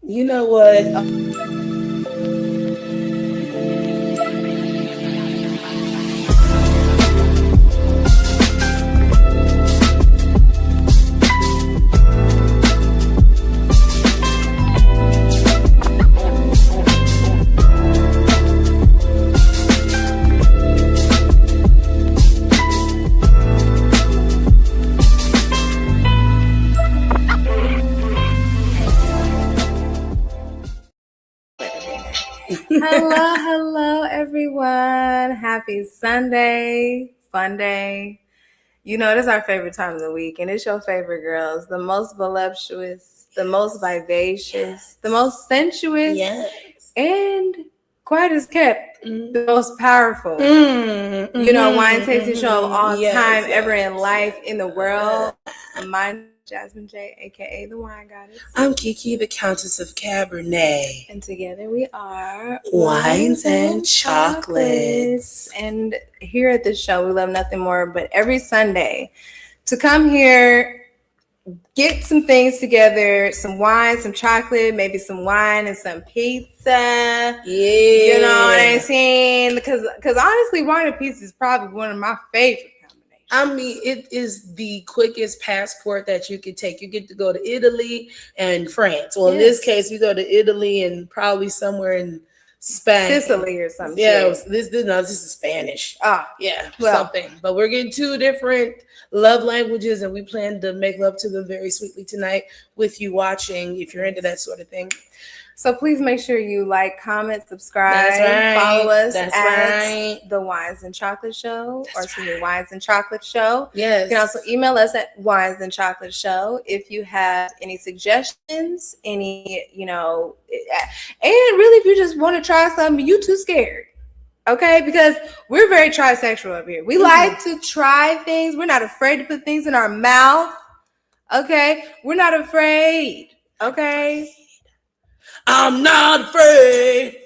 You know what? Hello, everyone. Happy Sunday, fun day. You know, this is our favorite time of the week, and it's your favorite girls, the most voluptuous, the most vivacious, the most sensuous, and quiet as kept, the most powerful. You know, wine tasting show of all time, ever in life, in the world. Mine. Jasmine J, aka the Wine Goddess. I'm Kiki, the Countess of Cabernet. And together we are Wines and Chocolates. And here at this show, we love nothing more but every Sunday to come here, get some things together, some wine, some chocolate, maybe some wine and some pizza. Yeah. You know what I'm saying? Because honestly, wine and pizza is probably one of my favorite. I mean, it is the quickest passport that you can take. You get to go to Italy and France. Well, in this case, we go to Italy and probably somewhere in Spain. Sicily or something. Yeah, this is Spanish. Something. But we're getting two different love languages, and we plan to make love to them very sweetly tonight with you watching, if you're into that sort of thing. So please make sure you like, comment, subscribe, follow us at the Wines and Chocolate Show, Wines and Chocolate Show. Yes. You can also email us at Wines and Chocolate Show if you have any suggestions, any, and really if you just want to try something, you too scared. Okay, because we're very trisexual up here. We like to try things. We're not afraid to put things in our mouth. Okay, we're not afraid. Okay. I'm not afraid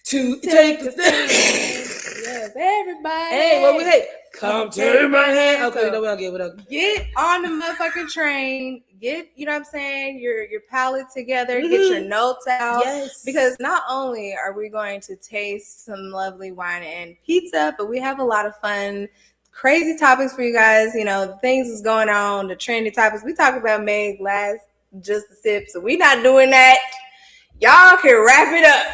to take the thing. Yes, everybody. Hey, come take my hand. Okay, no, we don't get it. Get on the motherfucking train. Get, you know what I'm saying, your palate together. Get your notes out. Yes. Because not only are we going to taste some lovely wine and pizza, but we have a lot of fun, crazy topics for you guys. You know, things is going on, the trendy topics. We talked about Meg last just a sip, so we're not doing that. Y'all can wrap it up,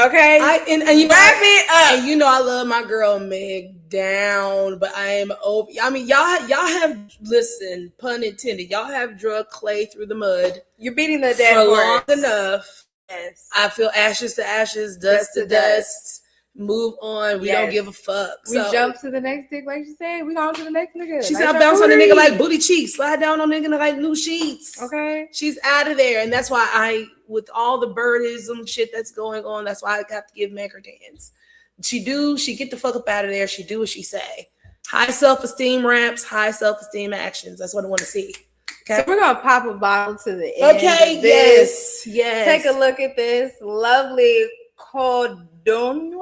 okay? And you wrap it up. And you know I love my girl Meg down, but I am over. I mean, y'all have listen, pun intended. Y'all have drug clay through the mud. You're beating the dead for horse long enough. Yes. I feel ashes to ashes, dust to dust. Move on. We don't give a fuck. We jump to the next dick, like she said. We on to the next nigga. She's out bouncing on the nigga like booty cheeks. Slide down on nigga like new sheets. Okay. She's out of there. And that's why with all the birdism shit that's going on, that's why I have to give Meg her dance. She get the fuck up out of there. She do what she say. High self-esteem raps, high self-esteem actions. That's what I want to see. Okay. So we're going to pop a bottle to the end. Okay, yes. Take a look at this lovely Codorníu.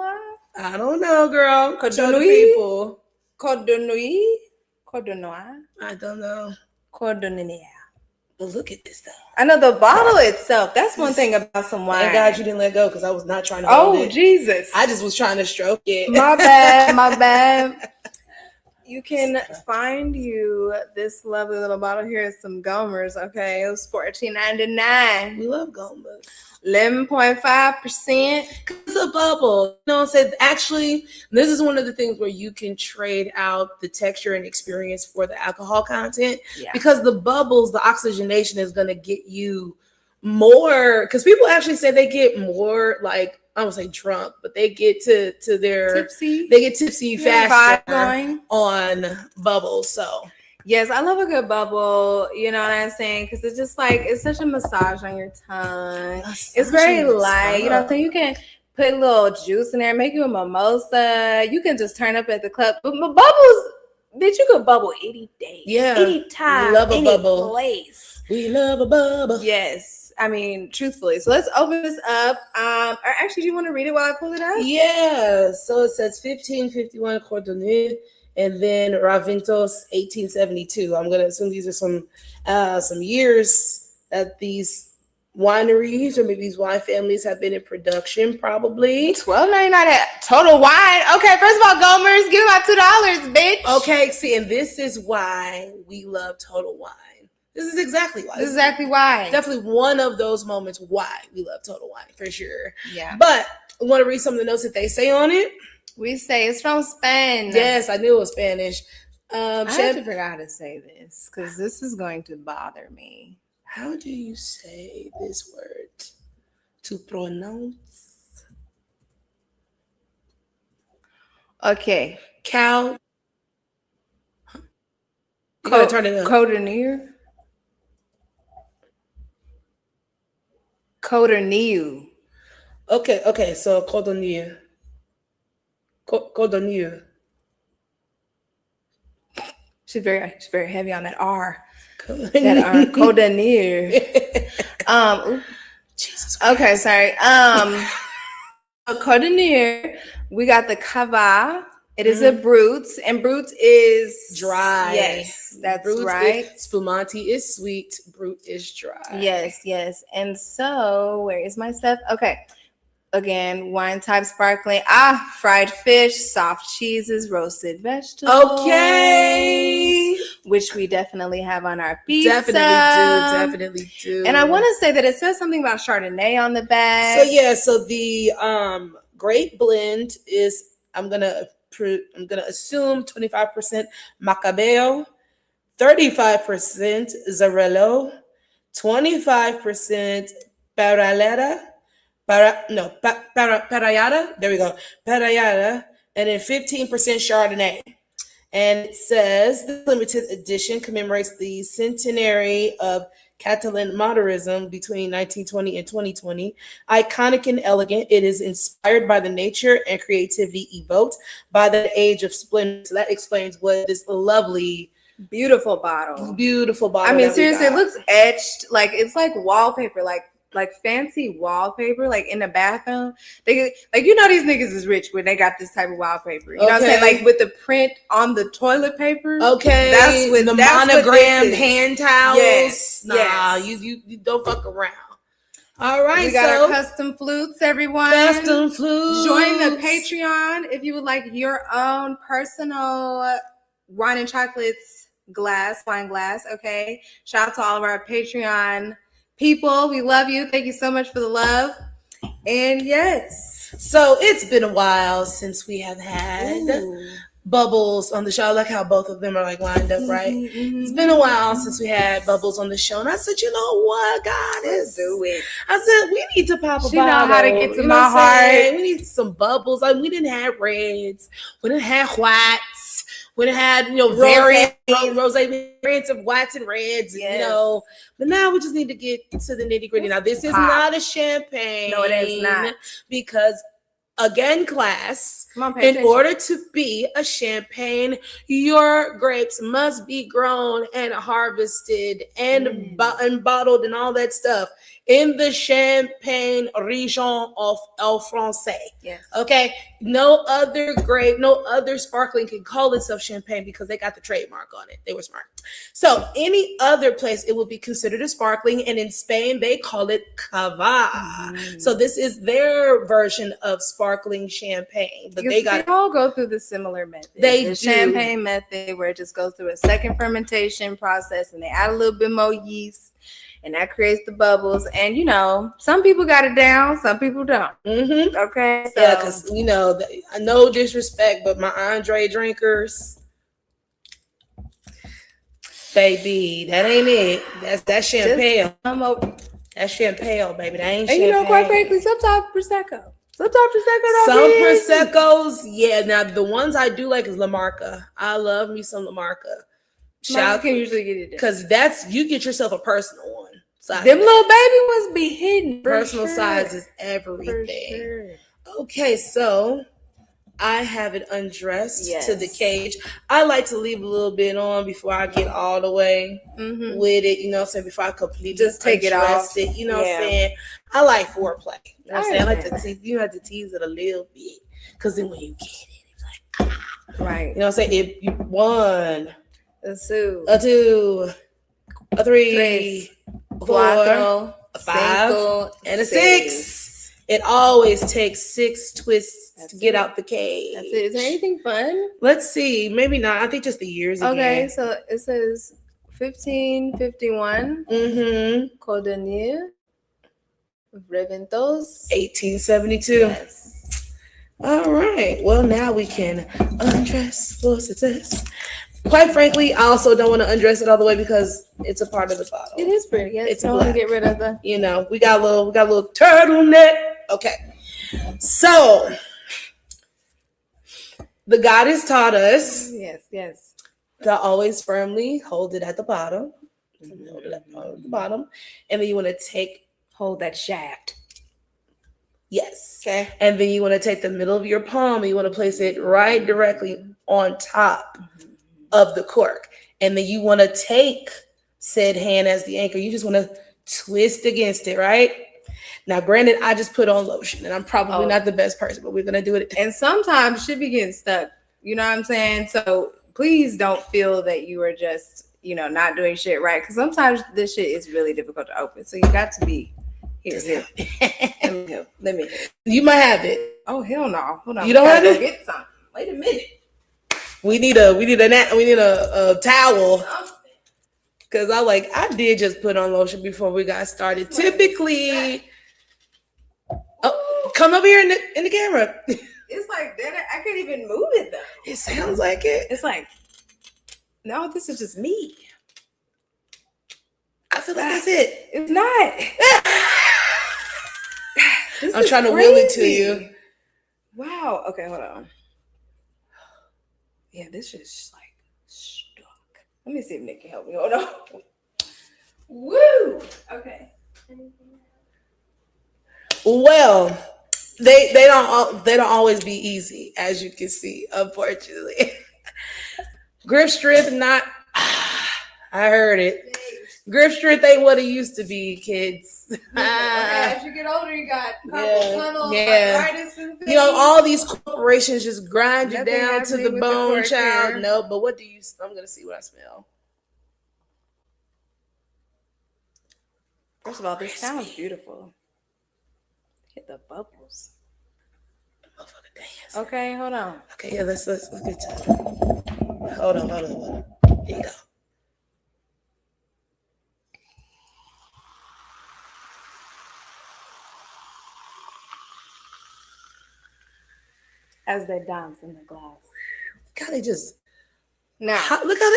I don't know, girl. Codorníu. I don't know. Codorníu. But look at this, though. I know the bottle itself. That's one thing about some wine. Thank God you didn't let go because I was not trying to hold it. Oh, Jesus. I just was trying to stroke it. My bad. You can find this lovely little bottle here at some Gomers, okay? It was $14.99. We love Gomers. 11.5%. It's a bubble. You know what I'm saying? Actually, this is one of the things where you can trade out the texture and experience for the alcohol content. Yeah. Because the bubbles, the oxygenation is going to get you more. Because people actually say they get more, like, I don't say drunk, but they get to their tipsy. They get tipsy faster on bubbles. So yes, I love a good bubble. You know what I'm saying? Because it's just like it's such a massage on your tongue. It's very light. You know what I'm saying? You can put a little juice in there, make you a mimosa. You can just turn up at the club. But bubbles, bitch, you could bubble any day, any time, we love a any bubble. place. We love a bubble. Yes. I mean, truthfully. So let's open this up. Or actually, do you want to read it while I pull it up? Yeah. So it says 1551 Codorníu, and then Ravintos 1872. I'm gonna assume these are some years that these wineries or maybe these wine families have been in production, probably. $12.99 at Total Wine. Okay, first of all, Gomers, give me my $2, bitch. Okay, see, and this is why we love Total Wine. This is exactly why. This is exactly why. Definitely one of those moments why we love Total Wine, for sure. Yeah. But I want to read some of the notes that they say on it. We say it's from Spain. Yes, I knew it was Spanish. I have to figure out how to say this because this is going to bother me. How do you say this word? To pronounce? Okay. Cow. You gotta turn it up. Codorníu. Codorníu. Okay, so Codorníu. Codorníu. She's very heavy on that R. That R. Codorníu. Jesus Christ. Okay, sorry. Codorníu. We got the Cava. It is a Brut, and Brut is dry. Yes, that's Brut right. Spumante is sweet. Brut is dry. Yes. And so, where is my stuff? Okay. Again, wine type sparkling. Fried fish, soft cheeses, roasted vegetables. Okay. Which we definitely have on our pizza. Definitely do. And I want to say that it says something about Chardonnay on the bag. So the grape blend is I'm gonna assume 25% Macabeo, 35% Zarello, 25% Paralera. Parayada. There we go. Parayada. And then 15% Chardonnay. And it says the limited edition commemorates the centenary of Catalan modernism between 1920 and 2020. Iconic and elegant, it is inspired by the nature and creativity evoked by the age of splendor. So that explains what this lovely, beautiful bottle. I mean, seriously, it looks etched. Like it's like wallpaper, like fancy wallpaper, like in the bathroom. They these niggas is rich when they got this type of wallpaper. You know what I'm saying? Like with the print on the toilet paper. Okay. That's with the monogrammed hand towels. Yes. You don't fuck around. All right. We got our custom flutes, everyone. Custom flutes. Join the Patreon if you would like your own personal wine and chocolates wine glass. Okay. Shout out to all of our Patreon people. We love you. Thank you so much for the love. And yes. So it's been a while since we have had Bubbles on the show. I like how both of them are like lined up, right? It's been a while since we had Bubbles on the show. And I said, you know what, God, let's do it. I said, we need to pop a bottle. She know how to get to my heart. We need some Bubbles. Like, we didn't have reds. We didn't have whites. We didn't have, rose variants of whites and reds, but now we just need to get to the nitty gritty. Now, this is not a champagne. No, it is not. Because, again, class, in order to be a champagne, your grapes must be grown and harvested and bottled and all that stuff in the Champagne region of El Francais. Yes. Okay. No other grape, no other sparkling can call itself champagne because they got the trademark on it. They were smart. So any other place, it would be considered a sparkling. And in Spain, they call it Cava. So this is their version of sparkling champagne. But they all go through the similar method. The champagne method where it just goes through a second fermentation process and they add a little bit more yeast. And that creates the bubbles. And, some people got it down. Some people don't. Okay? So. Yeah, because, no disrespect, but my Andre drinkers, baby, that ain't it. That's champagne. That's champagne, baby. That ain't champagne. And, quite frankly, sometimes Prosecco. Some Proseccos, yeah. Now, the ones I do like is La Marca. I love me some La Marca. Shout can usually get it because you get yourself a personal one. Them little baby ones be hidden. Personal size is everything. Okay, so I have it undressed to the cage. I like to leave a little bit on before I get all the way with it. You know what I'm saying? Before I completely just take it off. It, you know what I'm saying? I like foreplay. You know what I'm saying? I like to tease. You have to tease it a little bit because then when you get it, it's like right. You know what I'm saying? If you one. A two, a 3, 4, a 5, Cinco, and a seis. 6. It always takes 6 twists to get out the cage. That's it. Is there anything fun? Let's see. Maybe not. I think just the years again. Okay, so it says 1551. Codorníu. Reventos. 1872. Yes. All right. Well, now we can undress for success. Quite frankly, I also don't want to undress it all the way because it's a part of the bottle. It is pretty. Yes, It's I want to get rid of the. You know, we got a little turtleneck. Okay. So the goddess taught us. Yes. To always firmly hold it at the bottom. Hold it at the bottom. And then you want to hold that shaft. Yes. Okay. And then you want to take the middle of your palm and you want to place it right directly on top of the cork. And then you want to take said hand as the anchor. You just want to twist against it, right? Now, granted, I just put on lotion and I'm probably not the best person, but we're going to do it. And sometimes should be getting stuck. You know what I'm saying? So please don't feel that you are just, not doing shit right. Because sometimes this shit is really difficult to open. So you got to be here. Let me. You might have it. Oh, hell no. Hold on. You don't have it? Get some. Wait a minute. We need a towel. Cause I did just put on lotion before we got started. Typically, come over here in the camera. It's like that. I can't even move it though. It sounds like it. It's like, no, this is just me. I feel like that's it. It's not. I'm trying to will it to you. Wow. Okay, hold on. Yeah, this is like stuck. Let me see if Nick can help me. Hold on. Woo! Okay. Well, they don't always be easy, as you can see, unfortunately. Grip strength, not. I heard it. Grip strength ain't what it used to be, kids. Okay, as you get older, you got carpal tunnel, arthritis, and things. All these corporations just grind you Nothing down to the with bone, the child. here. No, but what do you? I'm gonna see what I smell. First of all, this sounds beautiful. Hit the bubbles. Motherfucker dance. Okay, hold on. Okay, yeah, let's get to it. Hold on. Here you go. As they dance in the glass. Look how they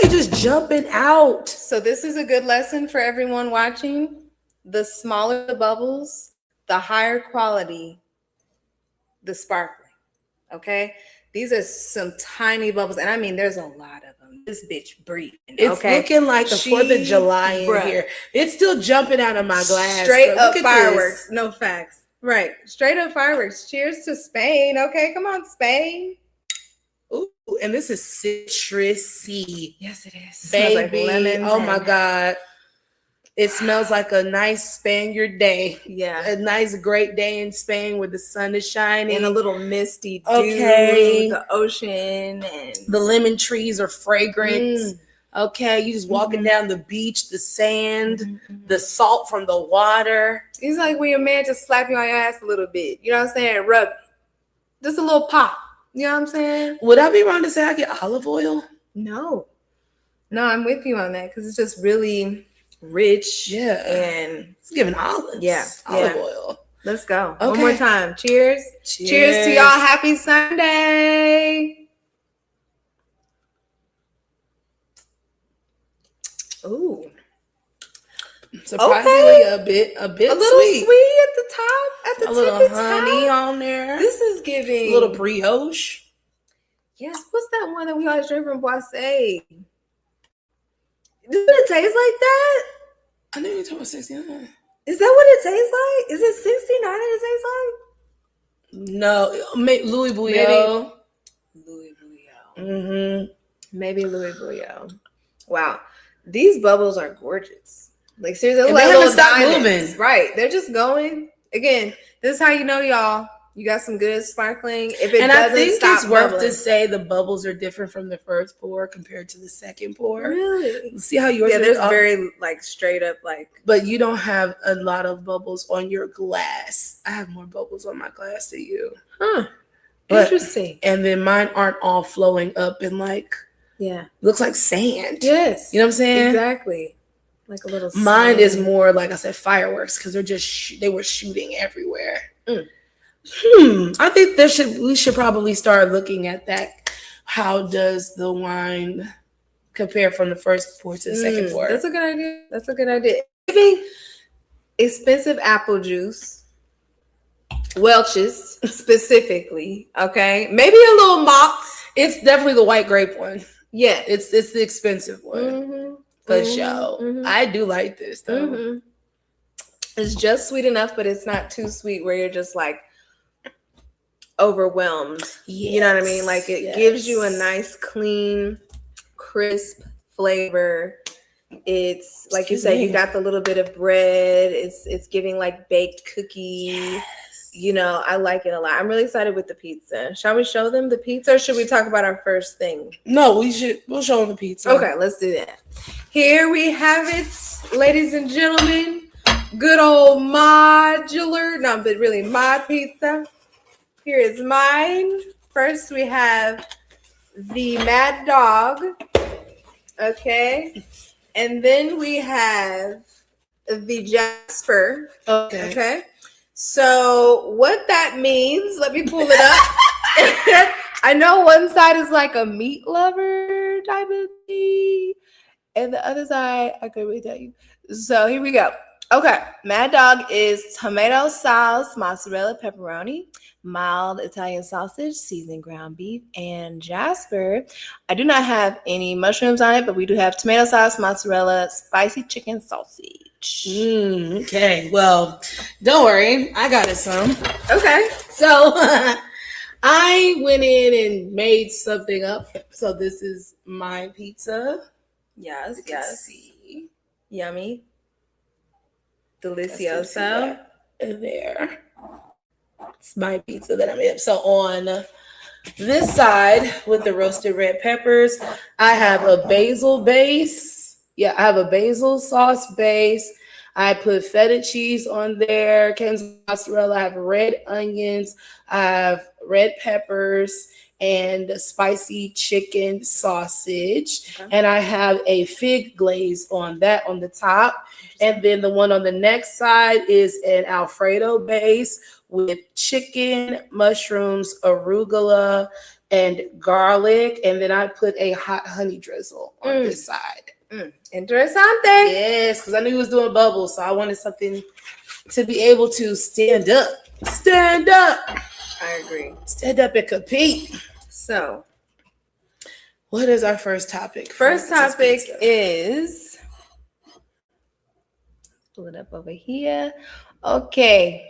just jumping out. So this is a good lesson for everyone watching. The smaller the bubbles, the higher quality the sparkling. Okay? These are some tiny bubbles. And I mean, there's a lot of them. This bitch breathing. It's looking like the 4th of July in here. It's still jumping out of my glass. Straight up fireworks. No facts. Right. Straight up fireworks. Cheers to Spain. Okay, come on, Spain. Ooh, and this is citrusy. Yes, it is. Baby. Like lemons. Oh my God. It smells like a nice Spaniard day. Yeah. A nice, great day in Spain where the sun is shining. And a little misty dew. Okay. The ocean. And the lemon trees are fragrant. Okay. You just walking down the beach, the sand, the salt from the water. It's like when your man just slap you on your ass a little bit. You know what I'm saying? Rub it. Just a little pop. You know what I'm saying? Would I be wrong to say I get olive oil? No, I'm with you on that because it's just really rich. Yeah. And it's giving olives. Yeah. Olive oil. Let's go. Okay. One more time. Cheers. Cheers to y'all. Happy Sunday. Ooh. Surprisingly, a bit a little sweet at the top, a little honey on there. This is giving a little brioche. Yes, what's that one that we always drink from Boissé? Does it taste like that? I know you're talking about 69. Is that what it tastes like? Is it 69 it tastes like? No, Louis Bouillon. Louis Bouillon. Maybe Louis Bouillon. Wow, these bubbles are gorgeous. Like seriously, they haven't stopped moving. Right, they're just going. Again, this is how you know y'all You got some good sparkling. If it and doesn't I think stop it's worth bubbling. to say the bubbles are different from the first pour compared to the second pour. Really? See how yours? Yeah, there's very like straight up like. But you don't have a lot of bubbles on your glass. I have more bubbles on my glass than you. Huh. Interesting. And then mine aren't all flowing up and like. Yeah. Looks like sand. Yes. You know what I'm saying? Exactly. Like a little. Mine sand. is more like I said, fireworks because they're just they were shooting everywhere. I think we should probably start looking at that. How does the wine compare from the first pour to the second pour? That's a good idea. Maybe expensive apple juice, Welch's specifically. Okay, maybe a little Mott's. It's definitely the white grape one. Yeah, it's the expensive one for sure. I do like this though. It's just sweet enough, but it's not too sweet where you're just like overwhelmed. You know what I mean? Like it gives you a nice, clean, crisp flavor. It's like you said, you got the little bit of bread. It's giving like baked cookie. You know, I like it a lot. I'm really excited with the pizza. Shall we show them the pizza or should we talk about our first thing? No, we'll show them the pizza. Okay, let's do that. Here we have it, ladies and gentlemen. Good old modular, no, but really mod pizza. Here is mine. First, we have the Mad Dog. Okay. And then we have the Jasper. Okay. So what that means, let me pull it up. I know one side is like a meat lover type of thing. And the other side, I couldn't really tell you. So here we go. Okay, Mad Dog is tomato sauce, mozzarella, pepperoni, mild Italian sausage, seasoned ground beef, and Jasper. I do not have any mushrooms on it, but we do have tomato sauce, mozzarella, spicy chicken sausage. Okay, well, don't worry. I got it some. Okay. So I went in and made something up. So this is my pizza. Yes. See. Yummy. Delicioso. There. It's my pizza that I made up. So on this side with the roasted red peppers, I have a basil base. Yeah, I have a basil sauce base. I put feta cheese on there, Kansas mozzarella. I have red onions. I have red peppers and spicy chicken sausage. Okay. And I have a fig glaze on that on the top. And then the one on the next side is an Alfredo base with chicken, mushrooms, arugula, and garlic. And then I put a hot honey drizzle on this side. Interessante. Yes, because I knew he was doing bubbles. So I wanted something to be able to stand up. Stand up. I agree. Stand up and compete. So, what is our first topic? First topic is, pull it up over here. Okay.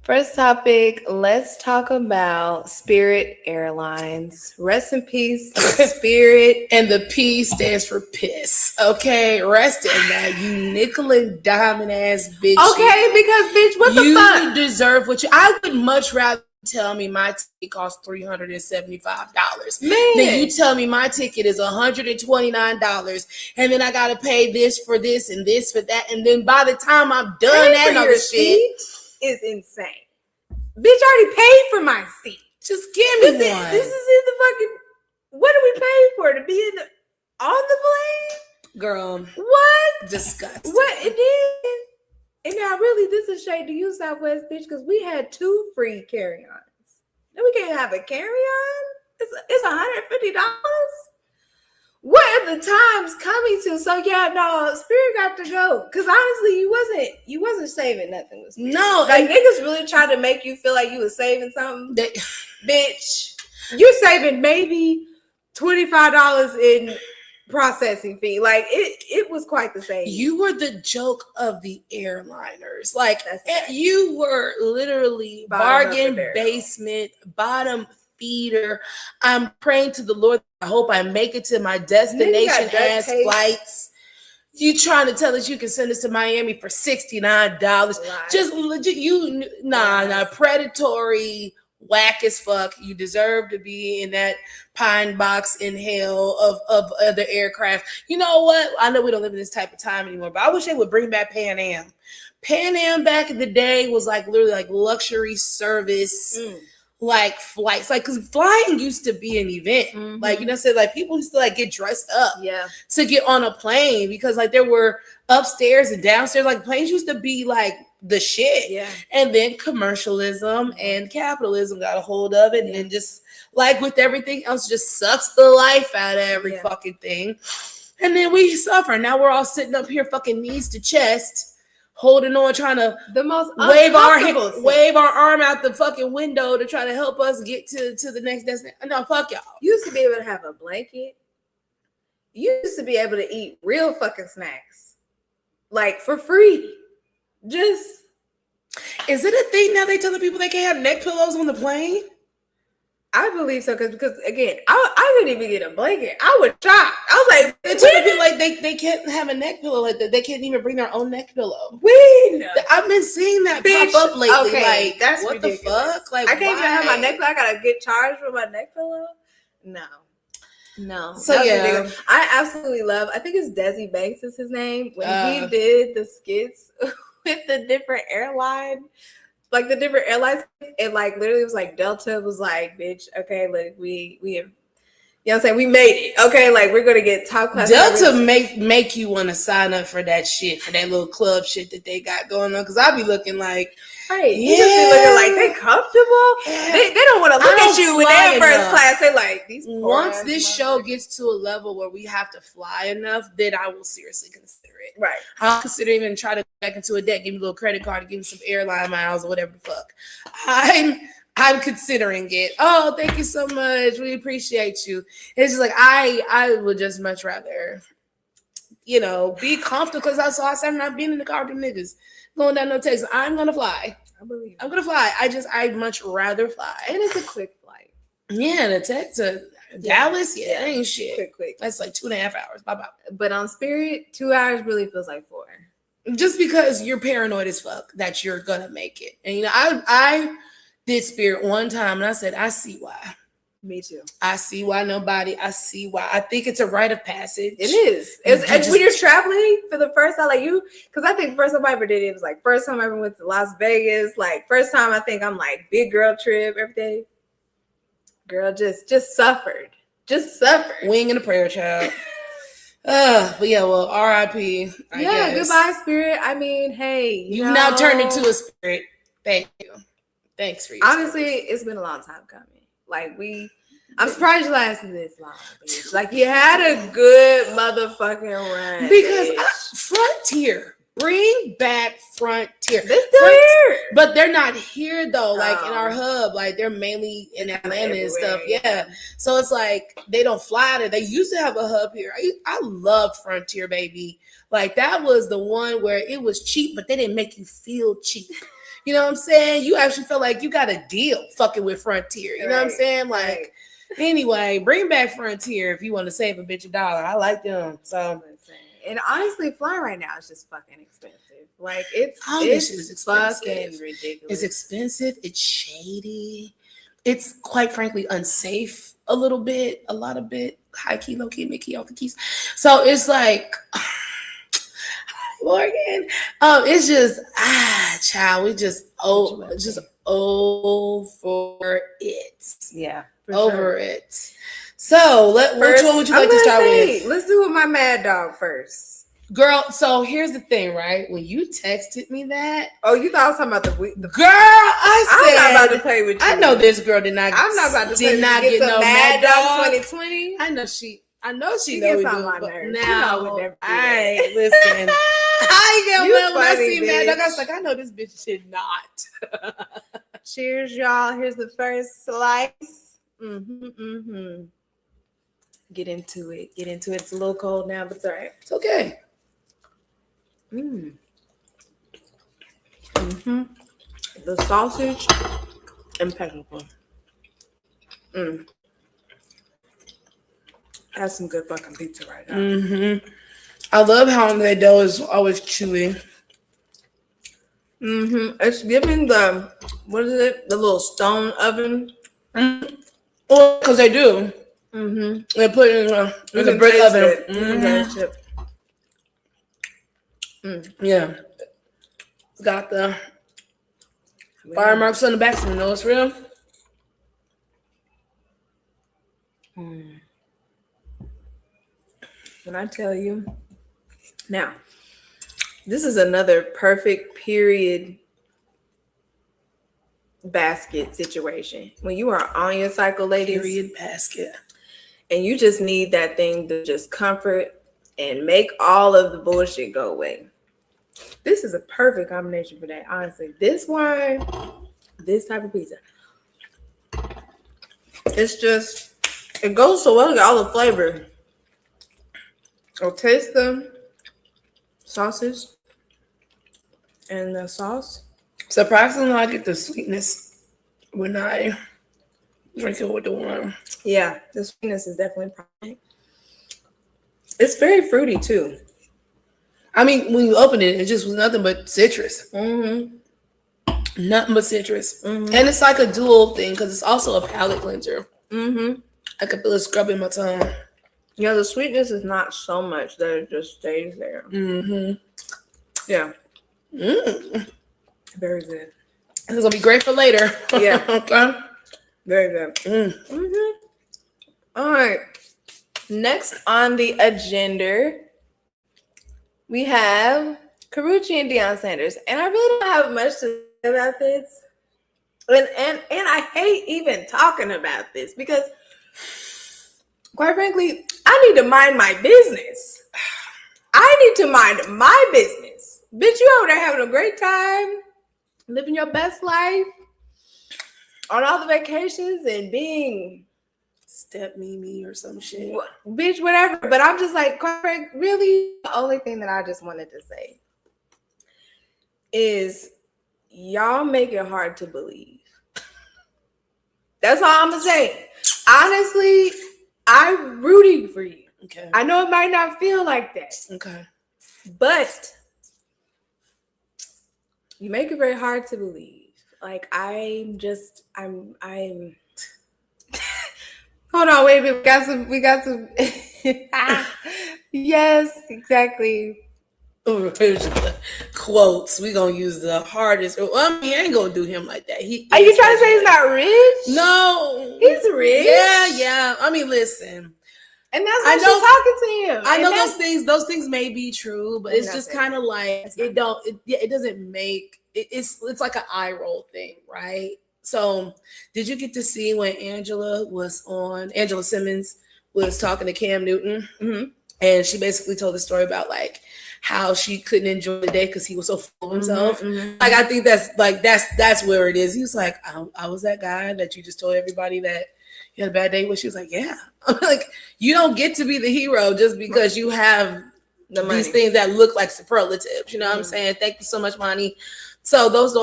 First topic, let's talk about Spirit Airlines. Rest in peace, Spirit. And the P stands for piss. Okay, rest in that, you nickel and diamond ass bitch. Okay, because bitch, what the fuck? You deserve what you. I would much rather tell me my ticket costs $375 than you tell me my ticket is $129 and then I gotta pay this for this and this for that, and then by the time I'm done that other shit is insane. Bitch, I already paid for my seat. Just give me one. This is in the fucking. What do we pay for to be on the plane, girl? What? Disgusting. What? And now, really, this is shade to you, Southwest bitch, because we had 2 free carry-ons. Then we can't have a carry-on. It's $150. What are the times coming to? So yeah, no, Spirit got to go. Cause honestly, you wasn't saving nothing with Spirit. No, like niggas really tried to make you feel like you was saving something. Bitch, you're saving maybe $25 in processing fee. Like it was quite the same. You were the joke of the airliners. Like you were literally bargain basement, bottom feeder. I'm praying to the Lord. I hope I make it to my destination as flights. You trying to tell us you can send us to Miami for $69? Just legit, predatory, whack as fuck. You deserve to be in that pine box in hell of other aircraft. You know what? I know we don't live in this type of time anymore, but I wish they would bring back Pan Am. Pan Am back in the day was like literally like luxury service. Like flights, like because flying used to be an event, like you know, said like people used to like get dressed up, to get on a plane because like there were upstairs and downstairs, like planes used to be like the shit, and then commercialism and capitalism got a hold of it, and then just like with everything else, just sucks the life out of every fucking thing, and then we suffer. Now we're all sitting up here, fucking knees to chest. Holding on, trying to wave our arm out the fucking window to try to help us get to the next destination. No, fuck y'all. You used to be able to have a blanket. You used to be able to eat real fucking snacks, like for free. Just is it a thing now? They telling people they can't have neck pillows on the plane. I believe so because again, I couldn't even get a blanket. I was shocked. I was like, they tell people like they can't have a neck pillow like that. They can't even bring their own neck pillow. I've been seeing that pop up lately. Okay, like that's what ridiculous. The fuck? Like I can't even have my neck pillow. I gotta get charged for my neck pillow. No. So yeah, I absolutely love. I think it's Desi Banks is his name when he did the skits with the different airlines. Like the different airlines, and like literally it was like Delta was like, bitch, okay, like we have, you know what I'm saying, we made it, okay, like we're gonna get top class. Delta make you want to sign up for that shit, for that little club shit that they got going on, because I be looking like, you just be looking like they comfortable. They don't want to look at you when they're in first class. They like these. Once this show gets to a level where we have to fly enough, then I will seriously consider it. Right. I'll consider even try to go back into a debt, give me a little credit card, to give me some airline miles or whatever the fuck. I'm considering it. Oh, thank you so much. We appreciate you. It's just like I would just much rather, you know, be comfortable, because I said I'm not being in the car with them niggas going down no Texas. I'm gonna fly. I'm gonna fly. I'd much rather fly. And it's a quick flight. Yeah, to Texas, Dallas, that ain't shit. Quick. That's like 2.5 hours. Bye. But on Spirit, 2 hours really feels like 4. Just because you're paranoid as fuck that you're gonna make it. And you know, I did Spirit one time and I said, I see why. Me too. I see why I see why. I think it's a rite of passage. It is. It's when you're traveling for the first time, like because I think the first time I ever did it was like first time I ever went to Las Vegas. Like first time I think I'm like big girl trip every day. Girl, just suffered. Just suffered. Wing and a prayer, child. But yeah, well, R.I.P. I guess. Goodbye, Spirit. I mean, hey, you've now turned into a spirit. Thank you. Thanks for your honestly, service. It's been a long time coming. Like I'm surprised you lasted this long, bitch. Like you had a good motherfucking run. Because Frontier, bring back Frontier. They're still here, but they're not here though. Like in our hub, like they're mainly in Atlanta and stuff. Yeah, so it's like they don't fly there. They used to have a hub here. I love Frontier, baby. Like that was the one where it was cheap, but they didn't make you feel cheap. You know what I'm saying? You actually felt like you got a deal fucking with Frontier. You know what I'm saying? Like, anyway, bring back Frontier if you want to save a bitch $1. I like them. So, and honestly, flying right now is just fucking expensive. Like, it's fucking ridiculous. It's expensive. It's shady. It's quite frankly unsafe a little bit, a lot of bit, high key, low key, mid key, off the keys. So it's like. Morgan. It's just child, we just over it. Yeah. Over it. So which one would you like to start with? Let's do it with my mad dog first. Girl, so here's the thing, right? When you texted me that. Oh, you thought I was talking about the girl, I'm not about to play with you. I know this girl did not. I'm not about to did not get no mad dog 2020. I know she knows gets on my nerves. Now, listen. I get when I see Mad Dog. I was like, I know this bitch should not. Cheers, y'all. Here's the first slice. Get into it. It's a little cold now, but it's all right. It's okay. The sausage, impeccable. That's some good fucking pizza right now. I love how the dough is always chewy. It's giving the, what is it? The little stone oven. Well, because they do. They put it in the brick oven. Yeah. Got the fire marks on the back, so you know it's real. When I tell you, now, this is another perfect period basket situation. When you are on your cycle, ladies, Period basket, and you just need that thing to just comfort and make all of the bullshit go away. This is a perfect combination for that, honestly. This wine, this type of pizza. It's just, it goes so well with all the flavor. I'll taste the sausage and the sauce. Surprisingly, I get the sweetness when I drink it with the wine. Yeah, the sweetness is definitely prominent. It's very fruity too. I mean, when you open it, it just was nothing but citrus. Nothing but citrus. And it's like a dual thing because it's also a palate cleanser. I can feel it scrubbing my tongue. Yeah, the sweetness is not so much that it just stays there. Yeah. Very good. This is gonna be great for later. Yeah. Okay. Very good. All right. Next on the agenda, we have Carucci and Deion Sanders. And I really don't have much to say about this. And I hate even talking about this because, quite frankly, I need to mind my business. I need to mind my business. Bitch, you over there having a great time, living your best life, on all the vacations and being step Mimi or some shit. Bitch, whatever. But I'm just like, really, the only thing that I just wanted to say is y'all make it hard to believe. That's all I'm gonna say. Honestly, I'm rooting for you. Okay. I know it might not feel like that. Okay. But you make it very hard to believe. Like I'm hold on, wait a minute. We got some yes, exactly. Quotes. We gonna use the hardest. I mean, I ain't gonna do him like that. Are you trying to say he's not rich? No, he's rich. Yeah. I mean, listen, and that's why she's talking to him. I know those things may be true, but it's just kind of like it doesn't make it's like an eye roll thing, right? So, did you get to see when Angela Simmons was talking to Cam Newton, and she basically told the story about like how she couldn't enjoy the day because he was so full of himself. Like I think that's where it is. He was like, I was that guy that you just told everybody that you had a bad day with. She was like, yeah. I'm like, you don't get to be the hero just because you have these things that look like superlatives. You know what I'm saying? Thank you so much, Monty. So those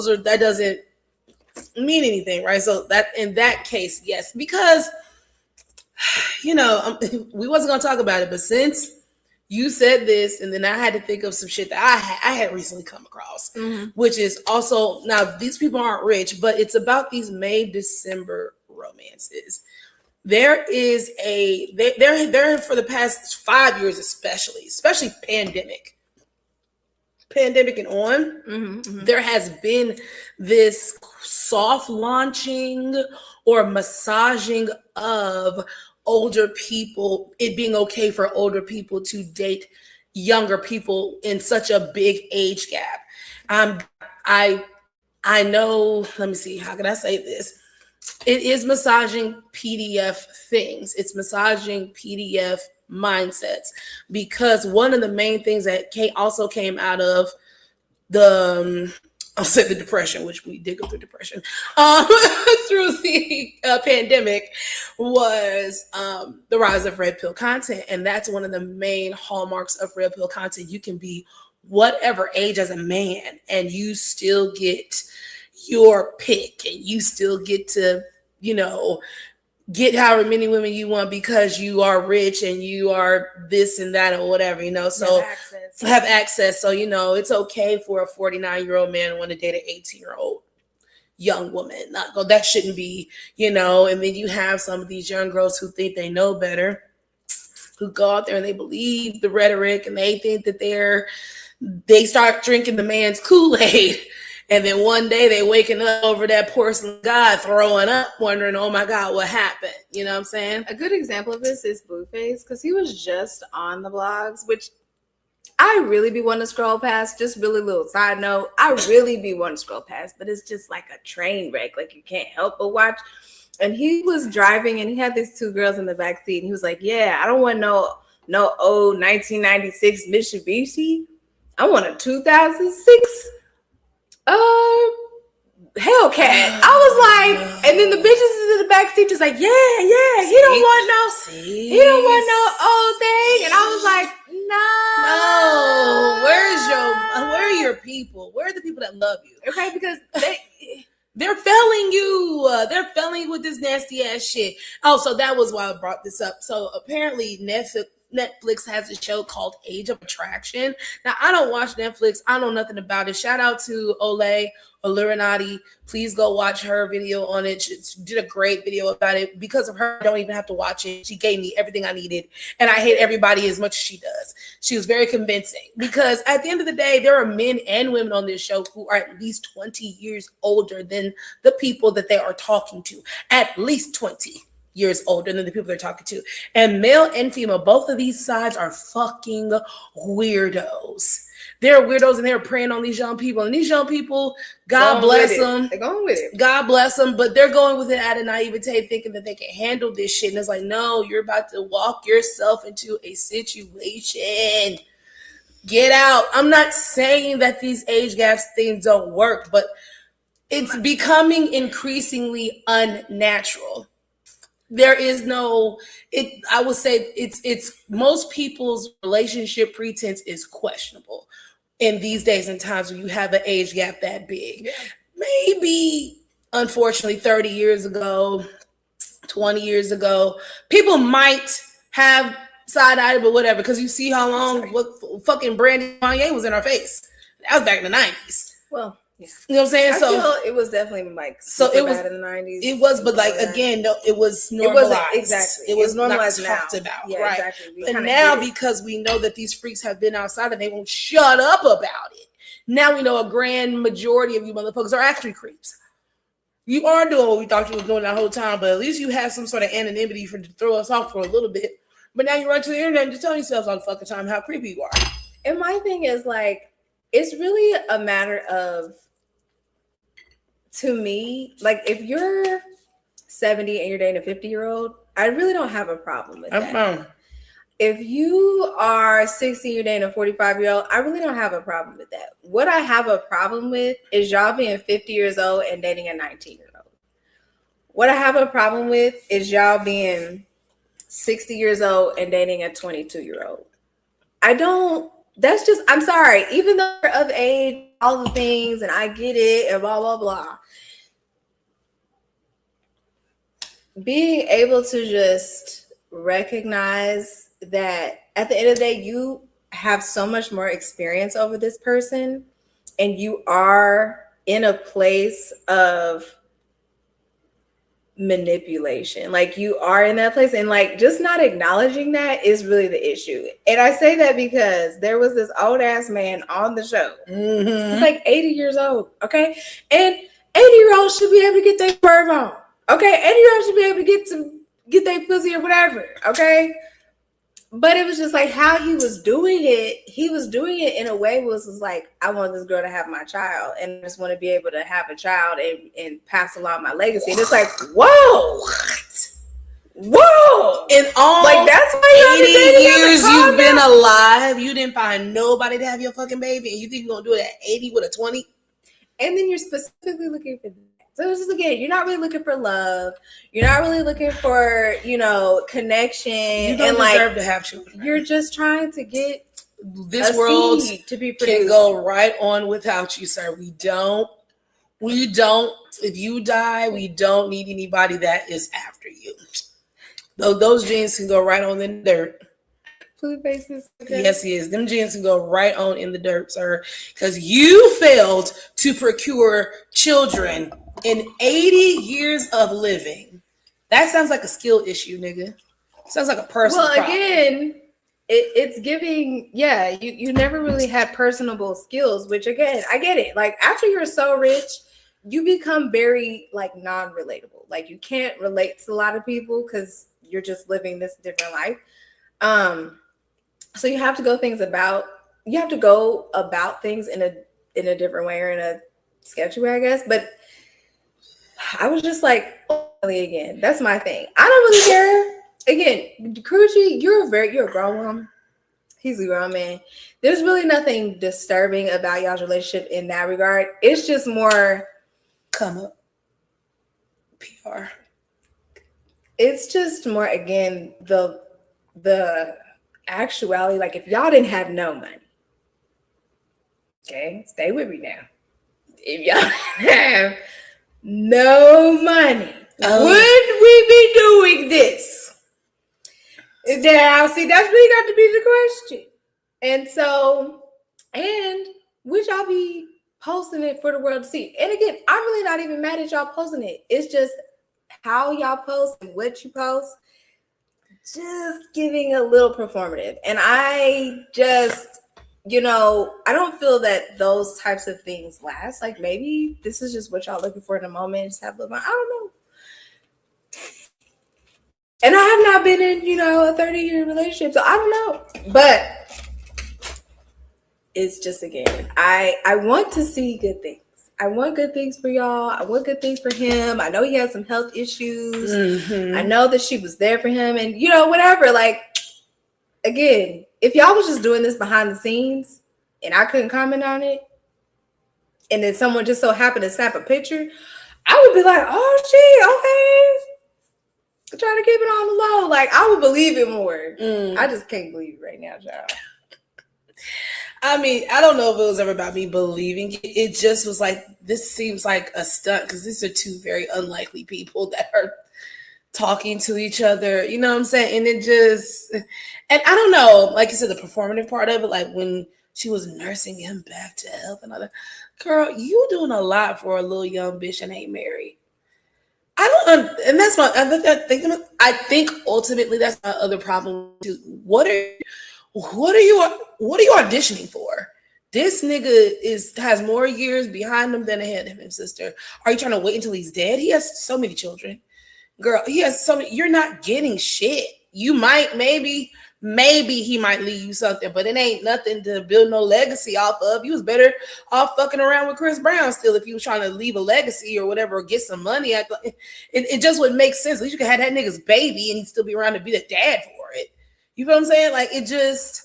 are that doesn't mean anything, right? So that in that case, yes, because we wasn't gonna talk about it, but since you said this, and then I had to think of some shit that I had recently come across, which is also, now these people aren't rich, but it's about these May-December romances. There is they're for the past 5 years, especially pandemic and on, there has been this soft launching or massaging of older people, it being okay for older people to date younger people in such a big age gap. I know, let me see, how can I say this? It is massaging PDF things. It's massaging PDF mindsets, because one of the main things that also came out of the I'll say the depression, which we did go through depression through the pandemic, was the rise of red pill content. And that's one of the main hallmarks of red pill content. You can be whatever age as a man and you still get your pick, and you still get to, get however many women you want because you are rich and you are this and that or whatever, so have access. So, it's okay for a 49-year-old man to want to date an 18-year-old young woman. That shouldn't be, and then you have some of these young girls who think they know better, who go out there and they believe the rhetoric and they think that they start drinking the man's Kool-Aid. And then one day they waking up over that porcelain god throwing up, wondering, oh my God, what happened? You know what I'm saying? A good example of this is Blueface, because he was just on the blogs, which I really be wanting to scroll past. Just really little side note, I really be wanting to scroll past, but it's just like a train wreck. Like you can't help but watch. And he was driving and he had these two girls in the back seat. And he was like, yeah, I don't want no old 1996 Mitsubishi. I want a 2006 Hellcat. I was like, and then the bitches in the back seat just like, yeah, he don't want no old thing. And I was like, no. Where are your people? Where are the people that love you? Okay, because they're failing you. They're failing you with this nasty ass shit. Oh, so that was why I brought this up. So apparently Netflix has a show called Age of Attraction. Now, I don't watch Netflix. I know nothing about it. Shout out to Olay Olurinati. Please go watch her video on it. She did a great video about it. Because of her, I don't even have to watch it. She gave me everything I needed. And I hate everybody as much as she does. She was very convincing. Because at the end of the day, there are men and women on this show who are at least 20 years older than the people that they are talking to. At least 20 years older than the people they're talking to. And male and female, both of these sides are fucking weirdos. They're weirdos and they're preying on these young people. And these young people, God bless them. They're going with it. God bless them. But they're going with it out of naivete, thinking that they can handle this shit. And it's like, no, you're about to walk yourself into a situation. Get out. I'm not saying that these age gaps things don't work, but it's becoming increasingly unnatural. There is I would say it's most people's relationship pretense is questionable in these days and times when you have an age gap that big. Yeah. Maybe, unfortunately, 30 years ago, 20 years ago, people might have side-eyed, but whatever, because you see how long what fucking Brandy Kanye was in our face. That was back in the 90s. Well, yeah. You know what I'm saying? I feel it was definitely like so it was bad in the 90s. It was, but like again, no, it was normalized. Exactly. It was normalized not talked about, yeah, right? Exactly. But now, because we know that these freaks have been outside and they won't shut up about it. Now we know a grand majority of you motherfuckers are actually creeps. You are doing what we thought you was doing that whole time, but at least you have some sort of anonymity to throw us off for a little bit. But now you run to the internet and just tell yourselves all the fucking time how creepy you are. And my thing is like, it's really a matter of, to me, like if you're 70 and you're dating a 50-year-old, I really don't have a problem with that. If you are 60 and you're dating a 45-year-old, I really don't have a problem with that. What I have a problem with is y'all being 50 years old and dating a 19-year-old. What I have a problem with is y'all being 60 years old and dating a 22-year-old. I'm sorry, even though they're of age, all the things, and I get it, and blah, blah, blah. Being able to just recognize that at the end of the day, you have so much more experience over this person, and you are in a place of manipulation. Like you are in that place, and like just not acknowledging that is really the issue. And I say that because there was this old ass man on the show. Mm-hmm. He's like 80 years old, okay? And 80-year-olds should be able to get their swerve on, okay? 80-year-olds should be able to get their pussy or whatever, okay? But it was just like how he was doing it in a way was like, I want this girl to have my child, and I just want to be able to have a child and pass along my legacy. And it's like, whoa, in all like that's why 80 years you've been alive, you didn't find nobody to have your fucking baby, and you think you're gonna do it at 80 with a 20? And then you're specifically looking for that. So it's just, again, you're not really looking for love. You're not really looking for, connection. You don't deserve to have children. You're just trying to get this world to be produced. Can go right on without you, sir. We don't If you die, we don't need anybody that is after you. Those genes can go right on in the dirt. Blue faces. Yes, he is. Them genes can go right on in the dirt, sir. Because you failed to procure children in 80 years of living. That sounds like a skill issue, nigga. Sounds like a personal problem. Again, it's giving, you never really had personable skills, which again, I get it. Like after you're so rich, you become very like non-relatable. Like you can't relate to a lot of people because you're just living this different life. So you have to go about things in a different way or in a sketchy way, I guess. But I was just like, again, that's my thing. I don't really care. Again, Crucci, you're a grown woman. He's a grown man. There's really nothing disturbing about y'all's relationship in that regard. It's just more come up PR. It's just more, again, the actuality. Like if y'all didn't have no money, okay, stay with me now. If y'all have no money, would we be doing this? Now, see, that's really got to be the question. And would y'all be posting it for the world to see? And again, I'm really not even mad at y'all posting it. It's just how y'all post and what you post, just giving a little performative. And I just, I don't feel that those types of things last. Like maybe this is just what y'all looking for in a moment. Just have a little, I don't know. And I have not been in, a 30-year relationship, so I don't know. But it's just, again, I want to see good things. I want good things for y'all. I want good things for him. I know he had some health issues. Mm-hmm. I know that she was there for him and, whatever. Like, again, if y'all was just doing this behind the scenes and I couldn't comment on it, and then someone just so happened to snap a picture, I would be like, oh, okay. Trying to keep it on the low. Like, I would believe it more. I just can't believe it right now, child. I mean, I don't know if it was ever about me believing it. It just was like, this seems like a stunt because these are two very unlikely people that are talking to each other. You know what I'm saying? And and I don't know, like you said, the performative part of it, like when she was nursing him back to health and all that. Girl, you doing a lot for a little young bitch and ain't married. And that's my I think ultimately that's my other problem too. What are you auditioning for? This nigga has more years behind him than ahead of him, sister. Are you trying to wait until he's dead? He has so many children. Girl, he has so many. You're not getting shit. You might, maybe he might leave you something, but it ain't nothing to build no legacy off of. You was better off fucking around with Chris Brown still if you was trying to leave a legacy or whatever, or get some money. It just wouldn't make sense. At least you could have that nigga's baby and he'd still be around to be the dad for it. You know what I'm saying? Like, it just,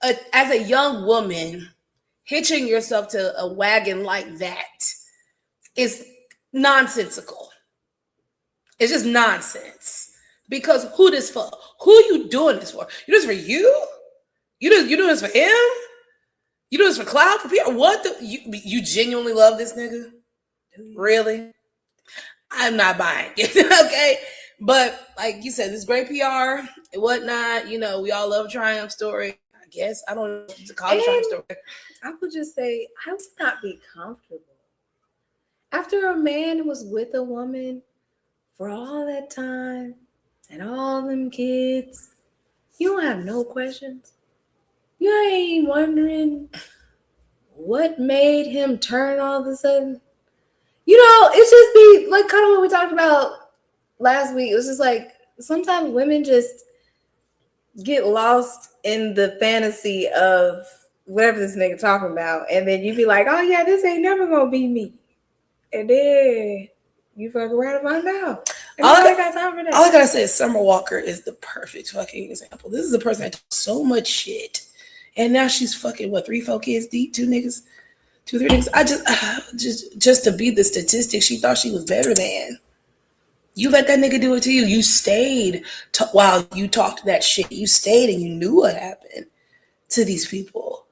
as a young woman, hitching yourself to a wagon like that is nonsensical. It's just nonsense. Because who this for? Who you doing this for? You doing this for you? You doing this for him? You doing this for clout? For people? What? You genuinely love this nigga? Really? I'm not buying it. Okay? But like you said, this great PR and whatnot. We all love a triumph story. I guess. I don't know what to call it a triumph story. I would just say, I would not be comfortable. After a man was with a woman for all that time, and all them kids, you don't have no questions. You ain't wondering what made him turn all of a sudden. It's just be like kind of what we talked about last week. It was just like sometimes women just get lost in the fantasy of whatever this nigga talking about. And then you be like, oh yeah, this ain't never gonna be me. And then you fuck around and find out. All I gotta say is Summer Walker is the perfect fucking example. This is a person that talks so much shit, and now she's fucking 3-4 kids deep, 2 niggas, 2-3 niggas. I just to beat the statistics, she thought she was better than. You let that nigga do it to you. You stayed while you talked that shit. You stayed and you knew what happened to these people.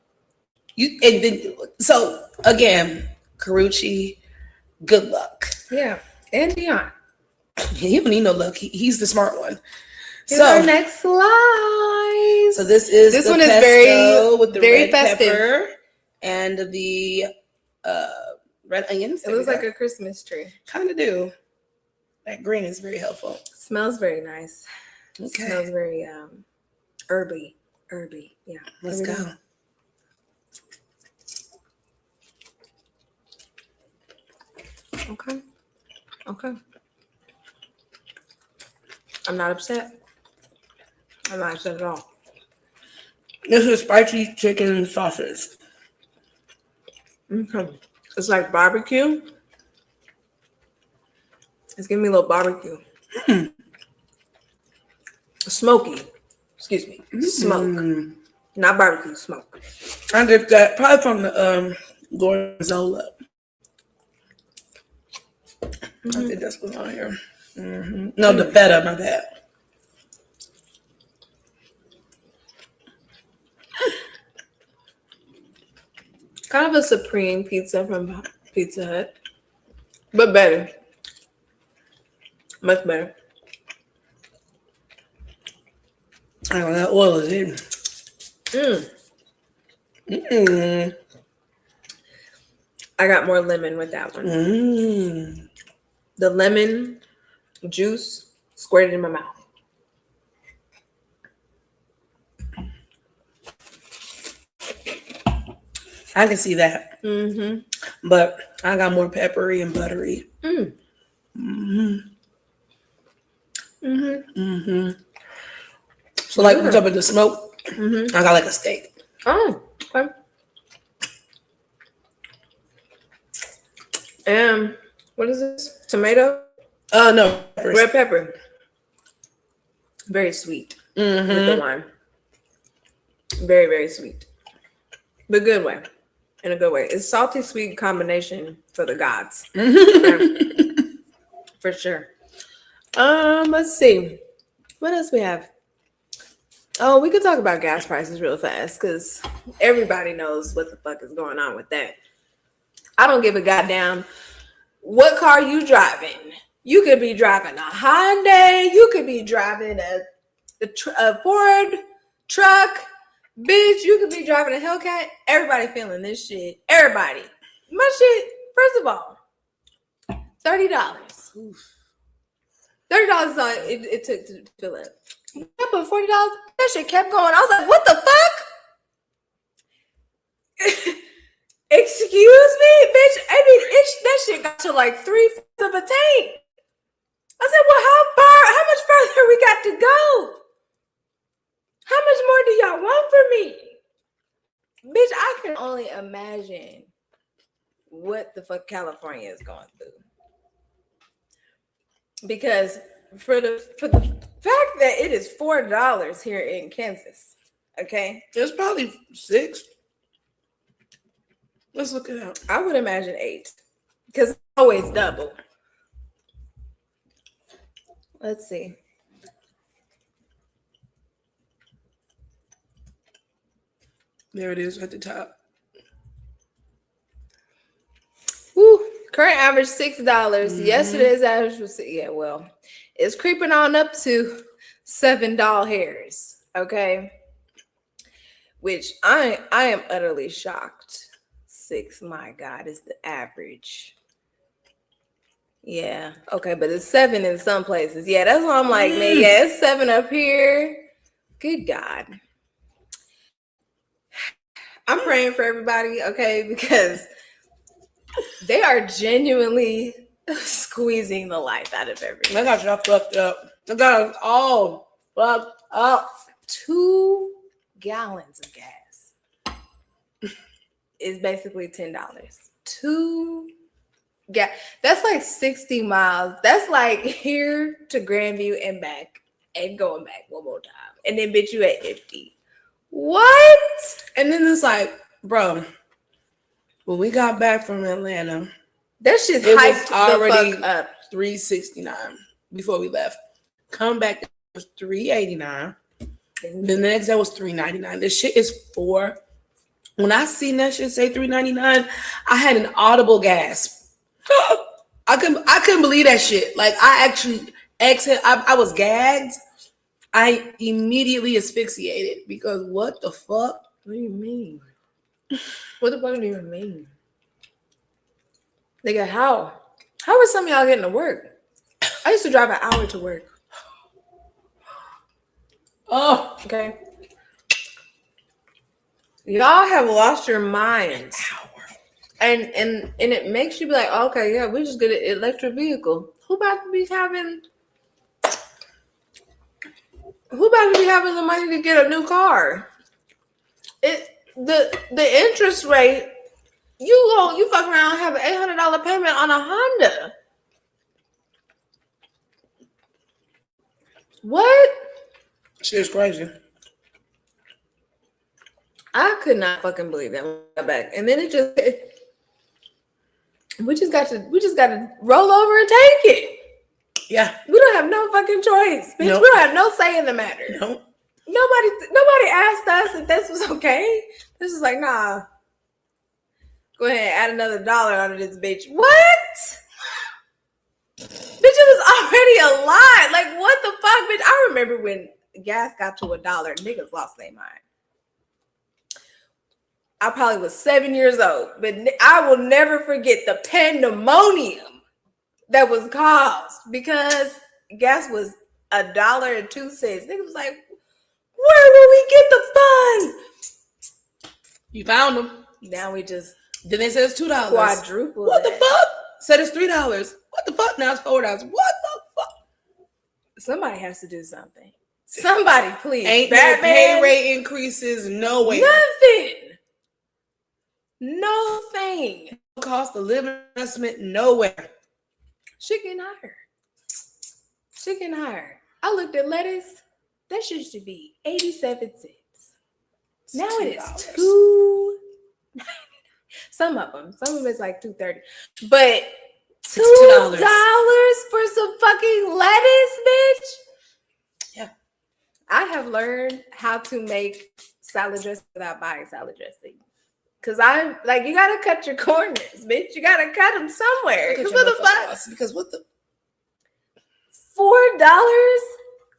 So again, Carucci, good luck. Yeah. And Dion. He don't need no luck. He's the smart one. Here's our next slice. So this is this the one is pesto with the very red festive. pepper and the red onions. It looks like a Christmas tree. Kind of do. That green is very helpful. Smells very nice. Okay. Smells very herby. Yeah. Let's go. Okay. I'm not upset. I'm not upset at all. This is spicy chicken sausage. Okay. It's like barbecue. It's giving me a little barbecue. Smoky. Excuse me. Smoke. Not barbecue, smoke. I did that probably from the Gorgonzola. I think that's what's on here. No, the feta, my bad. Kind of a supreme pizza from Pizza Hut, but better. Much better. Oh, that oil is in. I got more lemon with that one. The lemon juice squirted in my mouth. I can see that. But I got more peppery and buttery. So like on top of the smoke, I got like a steak. Oh, okay. What is this? Tomato? No. Red pepper. Very sweet with the wine. Very, very sweet. But good way. In a good way. It's salty sweet combination for the gods. For sure. Let's see. What else we have? Oh, we could talk about gas prices real fast because everybody knows what the fuck is going on with that. I don't give a goddamn what car you driving. You could be driving a Hyundai. You could be driving a Ford truck. Bitch, you could be driving a Hellcat. Everybody feeling this shit. Everybody. My shit, first of all, $30. $30 is all it took to fill up. Yeah, but $40, that shit kept going. I was like, what the fuck? Excuse me, bitch. I mean, that shit got to like 3/4 of a tank. I said, well, how much further we got to go? How much more do y'all want from me? Bitch, I can only imagine what the fuck California is going through. Because for the fact that it is $4 here in Kansas, okay? It's probably 6. Let's look it up. I would imagine 8. Because it's always double. Let's see. There it is at the top. Woo. Current average $6. Yesterday's average was it's creeping on up to $7 hairs. Okay. Which I am utterly shocked. 6, my God, is the average. Yeah. Okay, but it's 7 in some places. Yeah, that's why I'm like, man, yeah, it's 7 up here. Good God. I'm praying for everybody, okay, because they are genuinely squeezing the life out of everything. I got y'all fucked up. I got us all fucked up. 2 gallons of gas is basically $10. 2 gas. That's like 60 miles. That's like here to Grandview and back and going back one more time. And then bitch, you at 50. What? And then it's like, bro, when we got back from Atlanta, that shit's it hyped was already the fuck up. $3.69 before we left. Come back, it was $3.89. Then the next day was $3.99. This shit is $4. When I seen that shit say $3.99, I had an audible gasp. I couldn't believe that shit. Like I actually exhaled. I was gagged. I immediately asphyxiated because what the fuck? What do you mean? What the fuck do you mean? Nigga, how? How are some of y'all getting to work? I used to drive an hour to work. Oh, okay. Y'all have lost your minds. And it makes you be like, okay, yeah, we just get an electric vehicle. Who about to be having the money to get a new car? The interest rate, you fuck around and have an $800 payment on a Honda. What? shit's crazy. I could not fucking believe that when I got back. And then we just got to roll over and take it. Yeah. We don't have no fucking choice, bitch. Nope. We don't have no say in the matter. Nope. Nobody asked us if this was okay. This is like, nah. Go ahead, add another $1 onto this bitch. What? Bitch, it was already a lot. Like, what the fuck, bitch? I remember when gas got to $1, niggas lost their mind. I probably was 7 years old, but I will never forget the pandemonium that was caused because gas was $1.02. Niggas was like, where will we get the funds? You found them. Now we just Then they said it's $2. quadruple. What that. the fuck? Said it's $3. What the fuck? Now it's $4. What the fuck? Somebody has to do something. Somebody, please. Ain't Batman, no pay rate increases. No way. nothing. No thing. Cost of living adjustment. Nowhere. Shit getting higher. Shit getting higher. I looked at lettuce. That shit should be 87 cents. Now it is $2.99. Some of them is like $2.30. But $2 for some fucking lettuce, bitch. Yeah. I have learned how to make salad dressing without buying salad dressing. Cause I'm like, you gotta cut your corners, bitch. You gotta cut them somewhere. Cause what the fuck? Because what the $4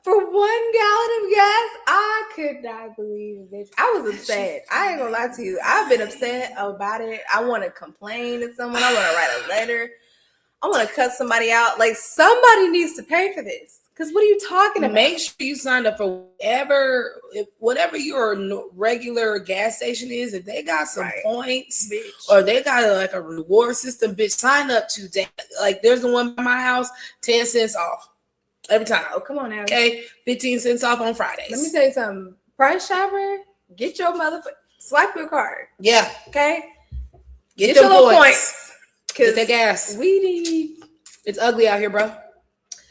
for 1 gallon of gas? I could not believe it, bitch. I was upset. I ain't gonna lie to you. I've been upset about it. I want to complain to someone. I want to write a letter. I want to cut somebody out. Like somebody needs to pay for this. Because what are you talking about? Make sure you signed up for whatever your regular gas station is. If they got some points, bitch, or they got a reward system, bitch, sign up today. Like there's the one by my house, 10 cents off every time. Oh, come on now. Okay, 15 cents off on Fridays. Let me tell you something. Price Shopper, get your swipe your card. Yeah. Okay. Get your little points. Get the gas. We need. It's ugly out here, bro.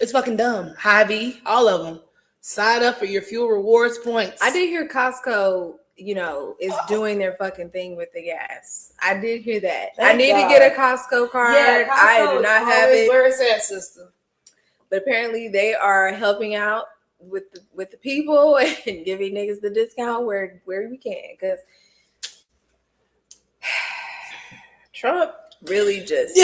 It's fucking dumb. Hy-Vee, all of them. Sign up for your fuel rewards points. I did hear Costco, is doing their fucking thing with the gas. I did hear that. I need to get a Costco card. Yeah, Costco I do not have it. Where is that system? But apparently they are helping out with the people and giving niggas the discount where we can. Because Trump really just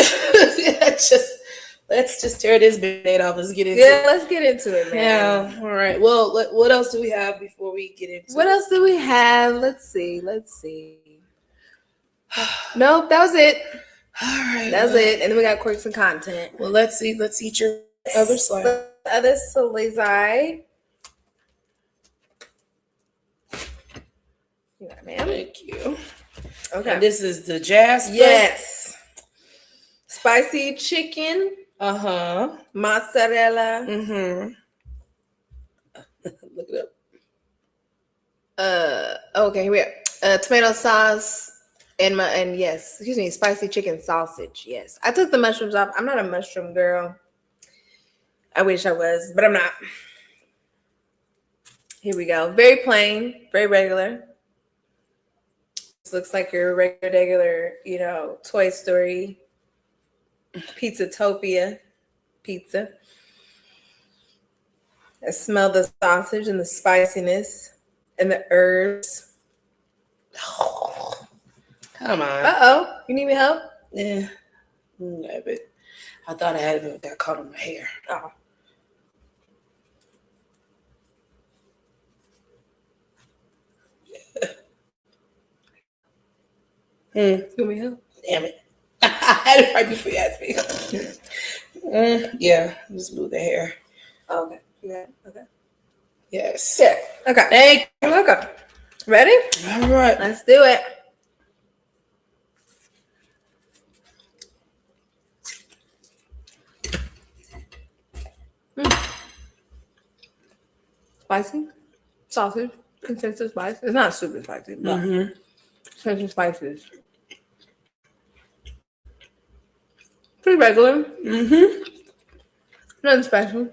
let's just tear this bit off. Let's get into it. Let's get into it, man. Yeah. All right. Well, what else do we have before we get into What else do we have? Let's see. Nope, that was it. All right. That's it. And then we got quirks and content. Well, let's see. Let's eat your other slide. The other slice. Yeah, ma'am. Thank you. Okay. And this is the Jasper. Yes. Spicy chicken. Uh-huh. Mozzarella. Mm-hmm. Look it up. Okay, here we are. Tomato sauce and yes, spicy chicken sausage. Yes. I took the mushrooms off. I'm not a mushroom girl. I wish I was, but I'm not. Here we go. Very plain, very regular. This looks like your regular, Toy Story Pizzatopia pizza. I smell the sausage and the spiciness and the herbs. Come on. Uh-oh. You need me help? Yeah. Love it. I thought I had it got caught on my hair. Oh. Give me help. Damn it. I had it right before you asked me. Yeah, just move the hair. Okay. Yeah. Okay. Yes. Yeah. Okay. Thank You're welcome. Ready? you. All right. Let's do it. Spicy. Sausage. Consensus spice. It's not super spicy, but consensus spices. Pretty regular. Nothing special.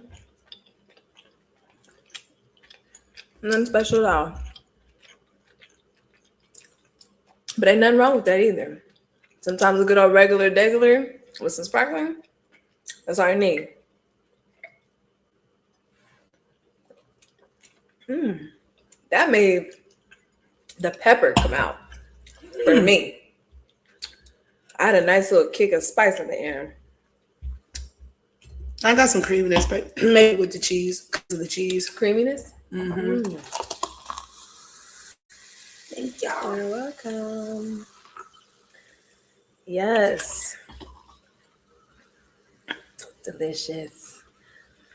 Nothing special at all. But ain't nothing wrong with that either. Sometimes a good old regular degular with some sparkling, that's all you need. That made the pepper come out for me. I had a nice little kick of spice in the end. I got some creaminess, but maybe with the cheese, because of the cheese. Creaminess? Thank y'all. You're welcome. Yes. Delicious.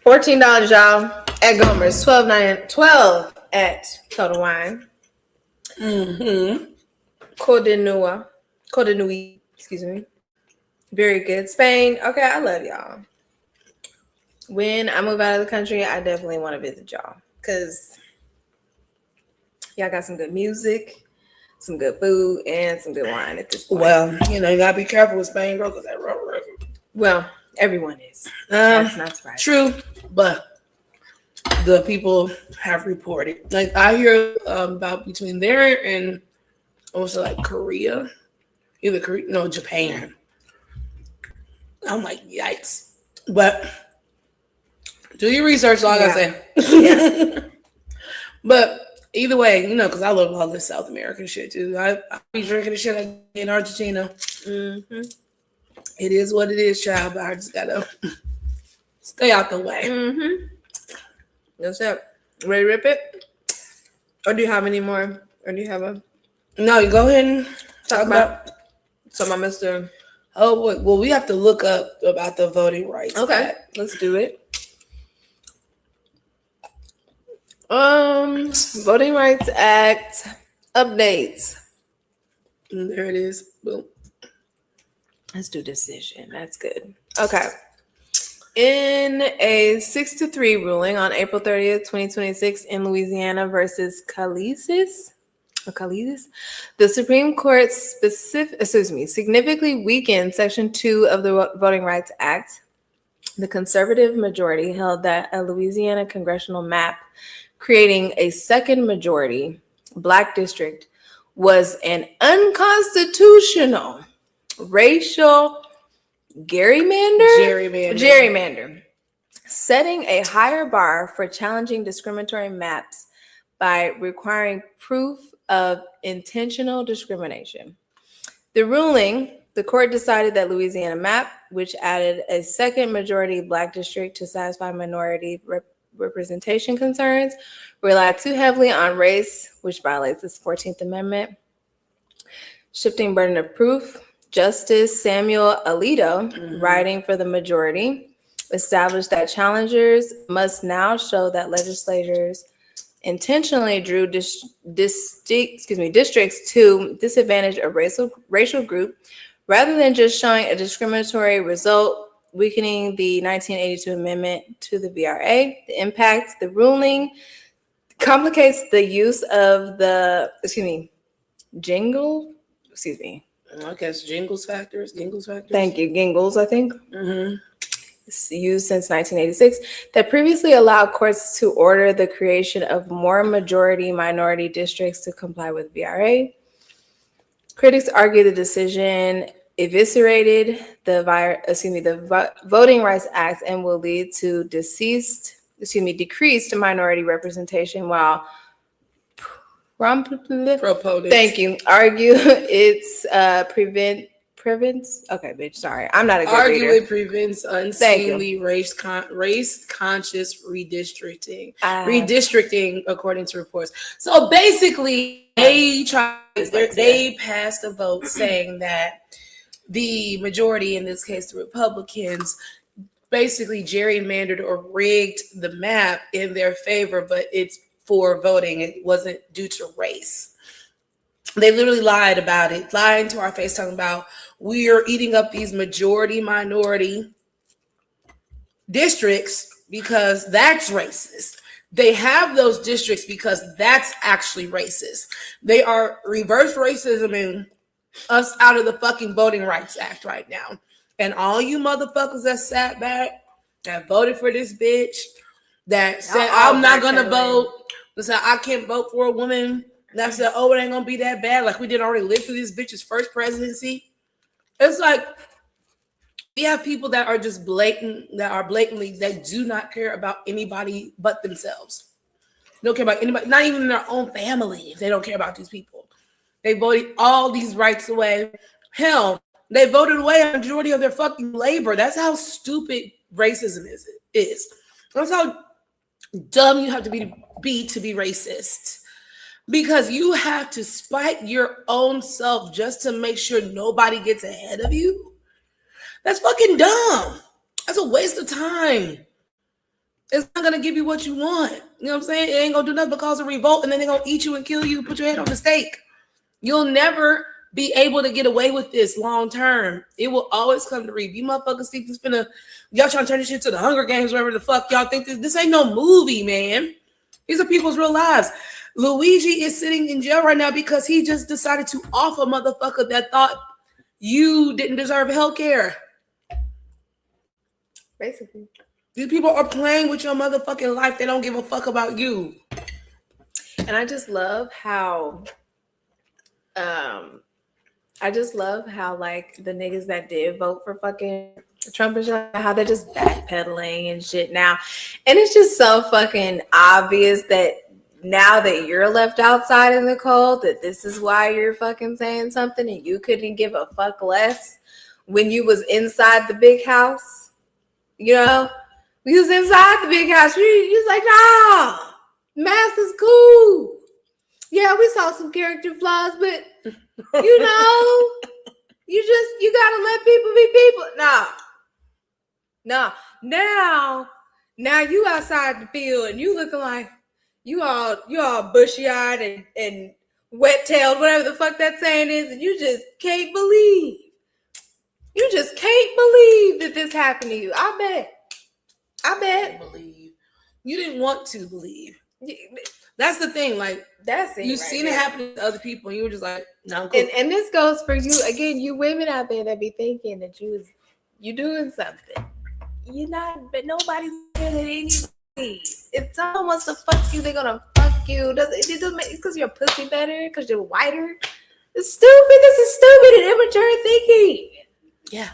$14, y'all, at Gomer's. $12 at Total Wine. Codorníu, excuse me. Very good. Spain. Okay, I love y'all. When I move out of the country, I definitely want to visit y'all because y'all got some good music, some good food, and some good wine at this point. Well, you gotta be careful with Spain, bro, because that road. Well, everyone is. That's not surprising. True, but the people have reported. Like I hear about between there and also like Korea, Japan. I'm like, yikes. But do your research, all I gotta say. Yeah. But either way, because I love all this South American shit too. I be drinking the shit in Argentina. It is what it is, child, but I just gotta stay out the way. That's it. Ready to rip it? Or do you have any more? Or do you have a... No, you go ahead and talk about some of Mr. Oh, well, we have to look up about the Voting Rights Act. Let's do it. Voting Rights Act updates. And there it is. Boom. Let's do decision. That's good. Okay. In a 6-3 ruling on April 30th, 2026 in Louisiana versus Calices, the Supreme Court significantly weakened Section 2 of the Voting Rights Act. The conservative majority held that a Louisiana congressional map creating a second majority black district was an unconstitutional racial gerrymander, setting a higher bar for challenging discriminatory maps by requiring proof of intentional discrimination. The ruling, the court decided that Louisiana map, which added a second majority black district to satisfy minority representation concerns, relied too heavily on race, which violates the 14th Amendment. Shifting burden of proof, Justice Samuel Alito, writing for the majority, established that challengers must now show that legislators intentionally drew districts to disadvantage a racial group rather than just showing a discriminatory result, weakening the 1982 amendment to the VRA. The impact, the ruling complicates the use of the, I guess Gingles factors. Thank you, Gingles, I think. It's used since 1986 that previously allowed courts to order the creation of more majority-minority districts to comply with VRA. Critics argue the decision eviscerated the Voting Rights Act and will lead to decreased minority representation, while argue its prevents. Okay, bitch. Sorry, I'm not a good Argue reader. it prevents unseemly race-conscious redistricting. Redistricting, according to reports. So basically, they passed a vote saying that the majority, in this case, the Republicans, basically gerrymandered or rigged the map in their favor, but it's for voting. It wasn't due to race. They literally lied about it, lying to our face, talking about we are eating up these majority minority districts because that's racist. They have those districts because that's actually racist. They are reverse racism and us out of the fucking Voting Rights Act right now. And all you motherfuckers that sat back, that voted for this bitch, that said, I'm not going to vote, that said, I can't vote for a woman, that said, oh, it ain't going to be that bad, like we didn't already live through this bitch's first presidency. It's like, we have people that are just blatantly, that do not care about anybody but themselves. They don't care about anybody, not even their own family. They don't care about these people. They voted all these rights away. Hell, they voted away a majority of their fucking labor. That's how stupid racism is. That's how dumb you have to be to be racist. Because you have to spite your own self just to make sure nobody gets ahead of you. That's fucking dumb. That's a waste of time. It's not going to give you what you want. You know what I'm saying? It ain't going to do nothing but cause a revolt, and then they're going to eat you and kill you and put your head on the stake. You'll never be able to get away with this long term. It will always come to reap. You motherfuckers think this y'all trying to turn this shit to the Hunger Games, whatever the fuck y'all think this ain't no movie, man. These are people's real lives. Luigi is sitting in jail right now because he just decided to off a motherfucker that thought you didn't deserve health care. Basically. These people are playing with your motherfucking life. They don't give a fuck about you. And I just love how like the niggas that did vote for fucking Trump and shit, how they're just backpedaling and shit now. And it's just so fucking obvious that now that you're left outside in the cold, that this is why you're fucking saying something and you couldn't give a fuck less when you was inside the big house. You know? We was inside the big house. You was like, nah, mask is cool. Yeah, we saw some character flaws, but you know, you gotta let people be people. No. Now you outside the field and you looking like you all bushy-eyed and wet-tailed, whatever the fuck that saying is, and you just can't believe. You just can't believe that this happened to you. I bet. Believe. You didn't want to believe. That's the thing. Like, that's it. You've seen it happen to other people, and you were just like, no, I'm cool. And this goes for you again. You women out there that be thinking that you doing something. You're not, but nobody's better than anybody. If someone wants to fuck you, they're gonna fuck you. It doesn't make because you're pussy better, because you're whiter. It's stupid. This is stupid and immature thinking. Yeah.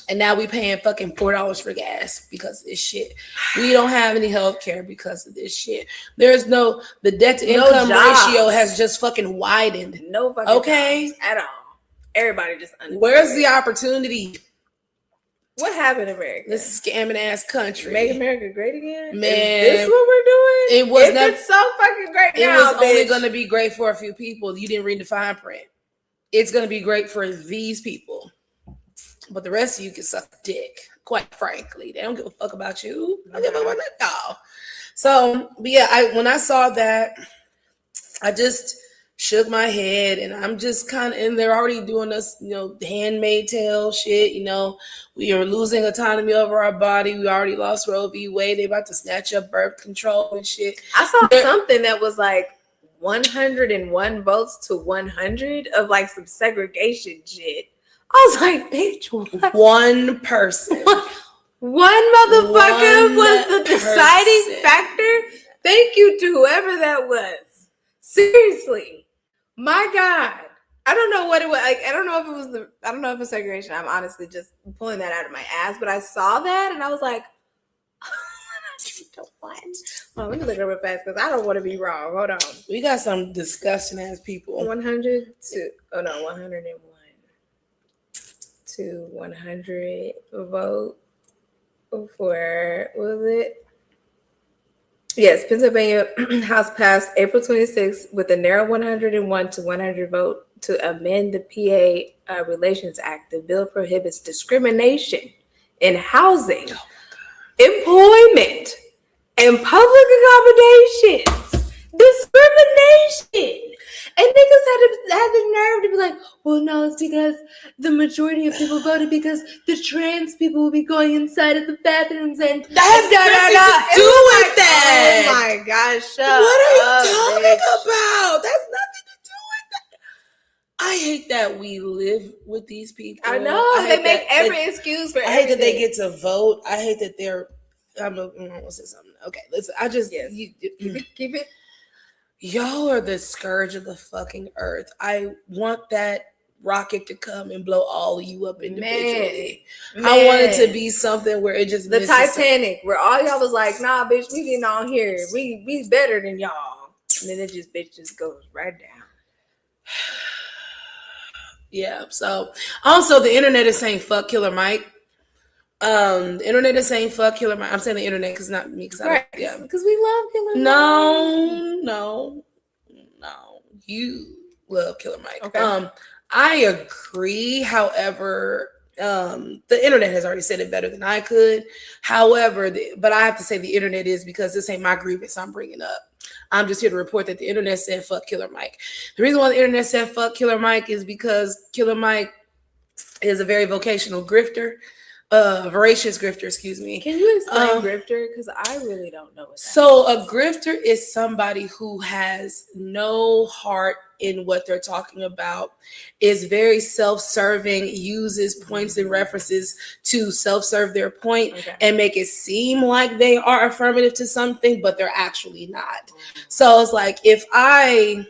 And now we paying fucking $4 for gas because of this shit. We don't have any health care because of this shit. There's the debt to income ratio has just fucking widened. No fucking jobs at all. Everybody just unemployed. Where's the opportunity? What happened in America? This scamming ass country. Make America great again? Man. Is this what we're doing? It's so fucking great now, it was only going to be great for a few people. You didn't read the fine print. It's going to be great for these people. But the rest of you can suck dick, quite frankly. They don't give a fuck about you. They don't give a fuck about y'all. So, but yeah, when I saw that, I just shook my head, and I'm just kind of, and they're already doing this, handmaid tale shit. We are losing autonomy over our body. We already lost Roe v. Wade. They about to snatch up birth control and shit. I saw something that was like 101 votes to 100 of like some segregation shit. I was like, bitch, what? One person. One motherfucker was the deciding factor. Thank you to whoever that was. Seriously. My God. I don't know what it was. I don't know if it was segregation. I'm honestly just pulling that out of my ass. But I saw that and I was like, what? Let me look it up real fast because I don't want to be wrong. Hold on. We got some disgusting ass people. 101. to 100 vote for, what was it? Yes, Pennsylvania House passed April 26th with a narrow 101 to 100 vote to amend the PA Relations Act. The bill prohibits discrimination in housing, employment, and public accommodations. Discrimination. And niggas had the nerve to be like, well, no, it's because the majority of people voted because the trans people will be going inside of the bathrooms and that has nothing to do with that. Oh my gosh, shut what are you up, talking bitch. about? That's nothing to do with that. I hate that we live with these people. I know they make every excuse for everything. I hate that they get to vote. I hate that they're. I'm gonna say something. Okay, listen. I just keep it. Y'all are the scourge of the fucking earth. I want that rocket to come and blow all of you up individually. Man. I want it to be something where it just the Titanic, where all y'all was like, nah, bitch, we getting on here. We better than y'all. And then it just goes right down. Yeah. So also the internet is saying fuck Killer Mike. The internet is saying fuck Killer Mike. I'm saying the internet because not me. Because right. Because we love Killer Mike. No. You love Killer Mike. Okay. I agree. However, the internet has already said it better than I could. However, but I have to say the internet is because this ain't my grievance I'm bringing up. I'm just here to report that the internet said fuck Killer Mike. The reason why the internet said fuck Killer Mike is because Killer Mike is a very vocational grifter. Voracious grifter, excuse me. Can you explain grifter? Because I really don't know what that so is. A grifter is somebody who has no heart in what they're talking about, is very self-serving, uses points and references to self-serve their point and make it seem like they are affirmative to something, but they're actually not. So it's like if I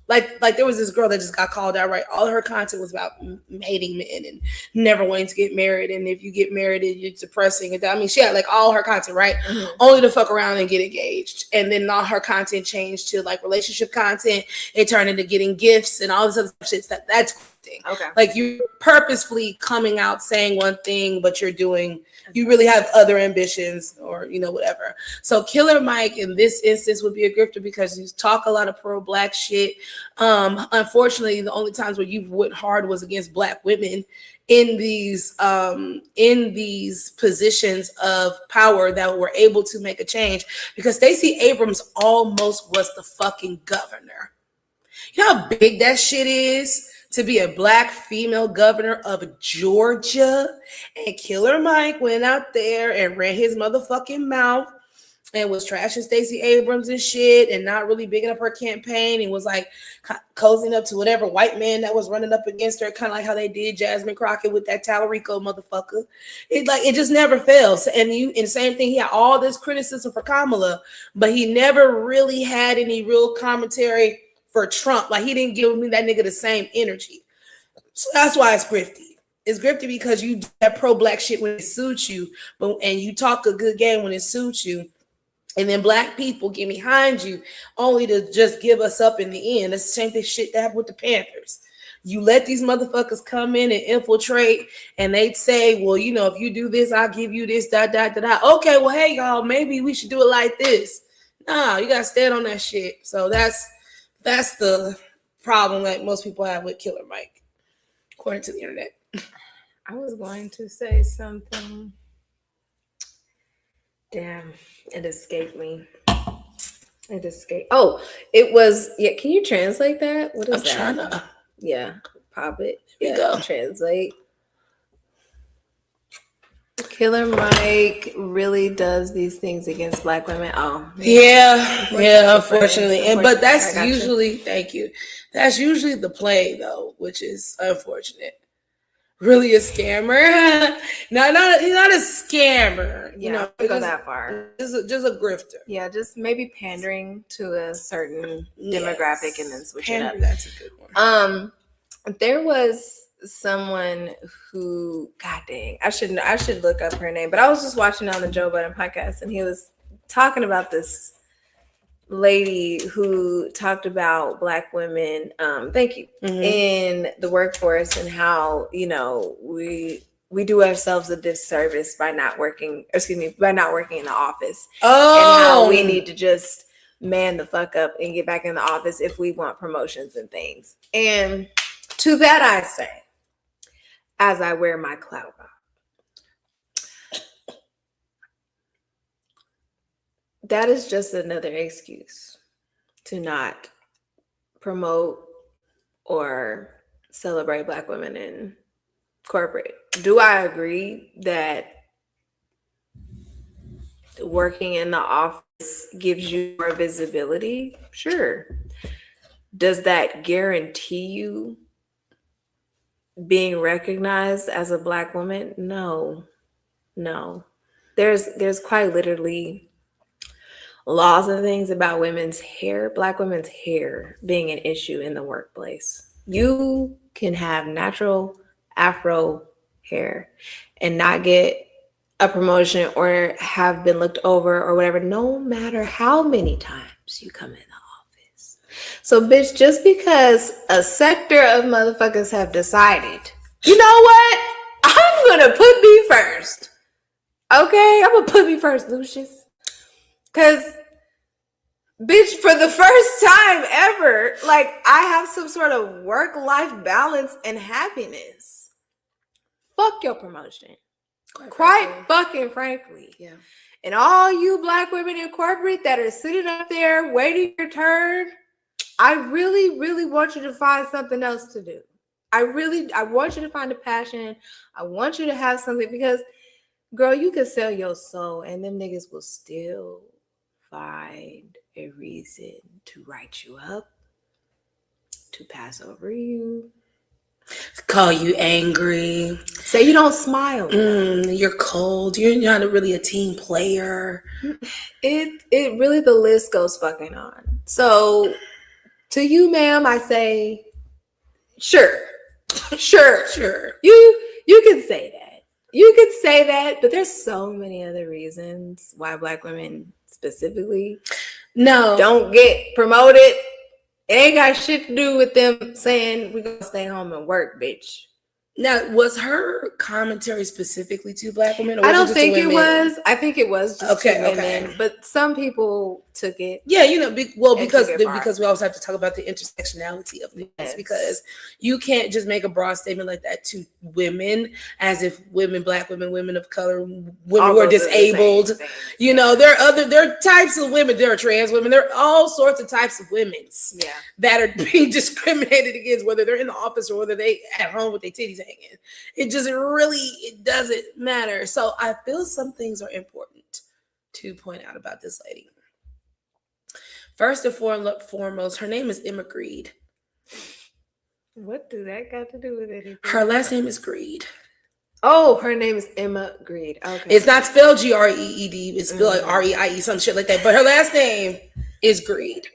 like there was this girl that just got called out, right? All her content was about hating men and never wanting to get married, and if you get married, it's depressing. I mean, she had like all her content, right? Only to fuck around and get engaged, and then all her content changed to like relationship content. It turned into getting gifts and all this other shit. That's thing. Okay. Like you're purposefully coming out saying one thing, but you really have other ambitions or, whatever. So Killer Mike in this instance would be a grifter because you talk a lot of pro-black shit. Unfortunately, the only times where you went hard was against Black women in these positions of power that were able to make a change, because Stacey Abrams almost was the fucking governor. You know how big that shit is to be a Black female governor of Georgia? And Killer Mike went out there and ran his motherfucking mouth and was trashing Stacey Abrams and shit and not really bigging up her campaign and was like cozying up to whatever white man that was running up against her, kind of like how they did Jasmine Crockett with that Tallarico motherfucker. It just never fails. And same thing, he had all this criticism for Kamala, but he never really had any real commentary for Trump. Like, he didn't give me that nigga the same energy. So that's why it's grifty. It's grifty because you do that pro-Black shit when it suits you, and you talk a good game when it suits you. And then Black people get behind you only to just give us up in the end. That's the same thing shit that happened with the Panthers. You let these motherfuckers come in and infiltrate, and they'd say, well, if you do this, I'll give you this, da, da, da, da. Okay, well, hey, y'all, maybe we should do it like this. Nah, you got to stand on that shit. So that's the problem that most people have with Killer Mike, according to the internet. I was going to say something. Damn, it escaped me. Oh, it was, can you translate that? What is that? I'm trying to. Yeah, pop it. Here you go. Translate. Killer Mike really does these things against Black women. Oh, yeah, unfortunately. But that's usually, thank you. That's usually the play, though, which is unfortunate. Really a scammer? No, he's not a scammer. Yeah, don't go that far. Just a grifter. Yeah, just maybe pandering to a certain demographic and then switching up. That's a good one. There was someone who, god dang, I should look up her name, but I was just watching on the Joe Budden podcast and he was talking about this lady who talked about Black women, thank you, in the workforce, and how, you know, we do ourselves a disservice by not working in the office. And how we need to just man the fuck up and get back in the office if we want promotions and things. And to that I say, as I wear my cloud box, that is just another excuse to not promote or celebrate Black women in corporate. Do I agree that working in the office gives you more visibility? Sure. Does that guarantee you being recognized as a Black woman? No. There's quite literally laws and things about women's hair, Black women's hair being an issue in the workplace. You can have natural Afro hair and not get a promotion or have been looked over or whatever, no matter how many times you come in the office. So, bitch, just because a sector of motherfuckers have decided, you know what? I'm gonna put me first. Okay? I'm gonna put me first, Lucius. Because, bitch, for the first time ever, like, I have some sort of work-life balance and happiness. Fuck your promotion. Quite fucking frankly. Yeah. And all you Black women in corporate that are sitting up there waiting your turn, I really, really want you to find something else to do. I want you to find a passion. I want you to have something, because, girl, you can sell your soul and them niggas will still find a reason to write you up, to pass over you, call you angry, say you don't smile, you're cold, you're not really a team player. It really, the list goes fucking on. So to you, ma'am, I say, sure. You can say that. You can say that, but there's so many other reasons why Black women specifically don't get promoted. It ain't got shit to do with them saying we're gonna stay home and work, bitch. Now, was her commentary specifically to Black women? Or I don't think it was. I think it was just to women, but some people took it. Yeah, you know, because we also have to talk about the intersectionality of things. Yes. Because you can't just make a broad statement like that to women, as if women, Black women, women of color, women who are disabled. You know, there are types of women. There are trans women. There are all sorts of types of women that are being discriminated against, whether they're in the office or whether they at home with their titties hanging. It doesn't matter. So I feel some things are important to point out about this lady. First and foremost, her name is Emma Greed. What do that got to do with anything? Her last name is Greed. Oh, her name is Emma Greed. Okay. It's not spelled Greed. It's spelled like REIE, some shit like that. But her last name is Greed.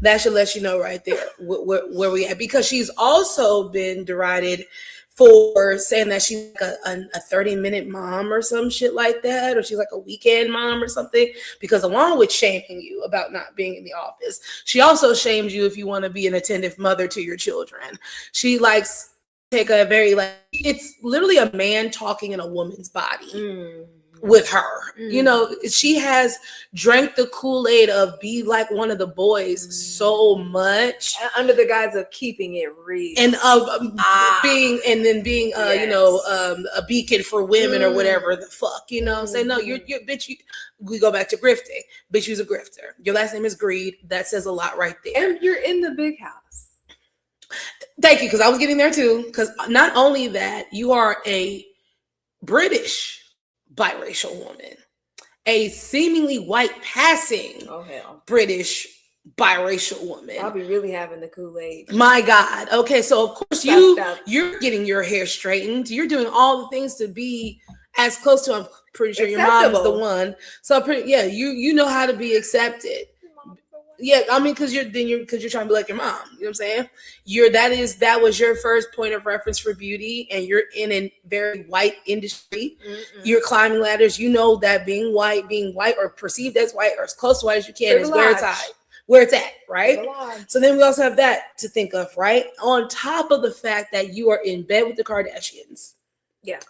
That should let you know right there where we at. Because she's also been derided for saying that she's like a 30-minute mom or some shit like that, or she's like a weekend mom or something. Because along with shaming you about not being in the office, she also shames you if you want to be an attentive mother to your children. She likes take a very, like, it's literally a man talking in a woman's body with her. You know, she has drank the Kool-Aid of be like one of the boys so much under the guise of keeping it real and being you know, a beacon for women or whatever the fuck, you know what I'm saying? No, you're bitch. We go back to grifting. Bitch, you's a grifter. Your last name is Greed. That says a lot right there. And you're in the big house. Thank you, because I was getting there too. Because not only that, you are a British biracial woman, a seemingly white passing British biracial woman. I'll be really having the Kool-Aid. My God. Okay, so of course you're getting your hair straightened. You're doing all the things to be as close to, I'm pretty sure your mom's the one. So you know how to be accepted. Yeah, I mean, because you're trying to be like your mom. You know what I'm saying? That was your first point of reference for beauty, and you're in a very white industry. You're climbing ladders. You know that being white or perceived as white or as close to white as you can is where it's at. where it's at, right? So then we also have that to think of, right? On top of the fact that you are in bed with the Kardashians. Yeah.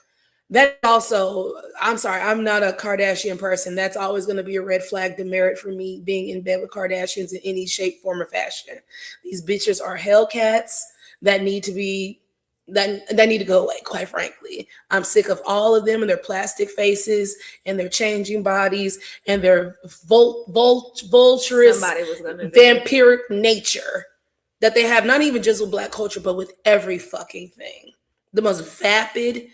That also, I'm sorry, I'm not a Kardashian person. That's always going to be a red flag demerit for me being in bed with Kardashians in any shape, form, or fashion. These bitches are Hellcats that need to be that need to go away, quite frankly. I'm sick of all of them and their plastic faces and their changing bodies and their vulturous, vampiric nature that they have, not even just with Black culture, but with every fucking thing. The most vapid,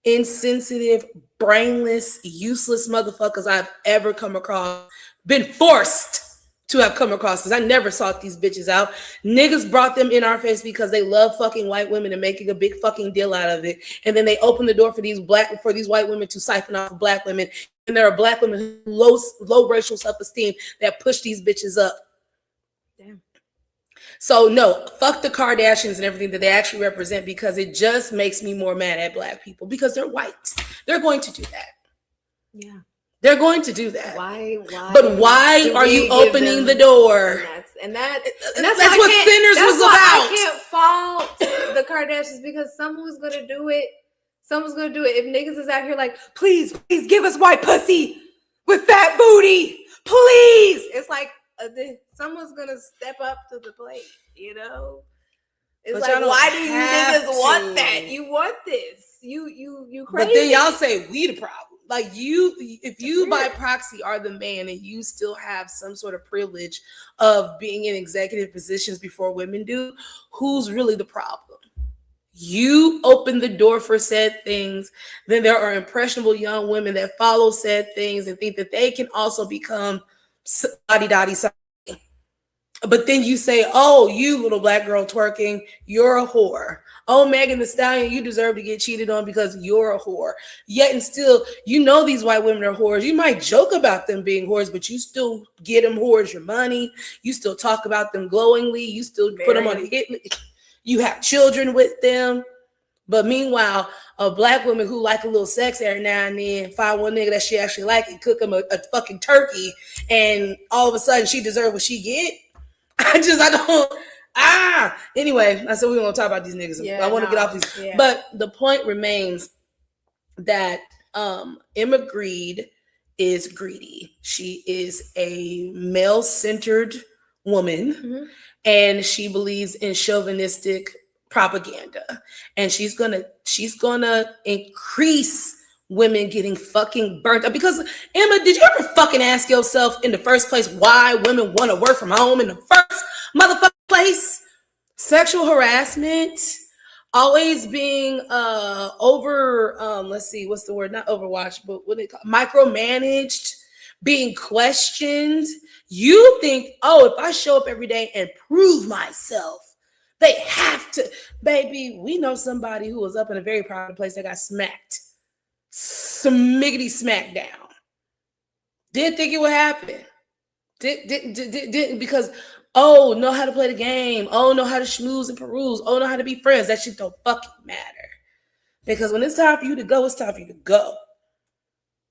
insensitive, brainless, useless motherfuckers I've ever come across, been forced to have come across, because I never sought these bitches out. Niggas brought them in our face because they love fucking white women and making a big fucking deal out of it. And then they open the door for these white women to siphon off Black women. And there are Black women who low racial self-esteem that push these bitches up. Damn. So no, fuck the Kardashians and everything that they actually represent, because it just makes me more mad at Black people because they're white. They're going to do that. Yeah. They're going to do that. Why? But why are you opening the door? And that's what Sinners was about. I can't fault the Kardashians because someone's going to do it. Someone's going to do it. If niggas is out here like, please give us white pussy with fat booty. Please. It's like someone's going to step up to the plate, you know? It's but like, why do you niggas want that? You want this. You crazy. But then y'all say we the problem. Like if you by proxy are the man and you still have some sort of privilege of being in executive positions before women do, who's really the problem? You open the door for said things, then there are impressionable young women that follow said things and think that they can also become somebody. But then you say, oh, you little Black girl twerking, you're a whore. Oh, Megan Thee Stallion, you deserve to get cheated on because you're a whore. Yet and still, you know these white women are whores. You might joke about them being whores, but you still get them whores your money. You still talk about them glowingly. You still put them on a hit list. You have children with them. But meanwhile, a Black woman who like a little sex every now and then find one nigga that she actually like and cook him a fucking turkey, and all of a sudden she deserves what she get. Anyway, I said we won't talk about these niggas. I want to get off these. Yeah. But the point remains that Emma Grede is greedy. She is a male-centered woman, and she believes in chauvinistic propaganda. And she's gonna increase women getting fucking burnt up. Because Emma, did you ever fucking ask yourself in the first place why women want to work from home in the first motherfucking place? Sexual harassment, always being let's see, what's the word? Not overwatched, but what they call micromanaged, being questioned. You think, oh, if I show up every day and prove myself, they have to. Baby, we know somebody who was up in a very private place that got smacked. Smiggity smack down. Didn't think it would happen. Didn't because know how to play the game. Know how to schmooze and peruse. Know how to be friends. That shit don't fucking matter. Because when it's time for you to go, it's time for you to go.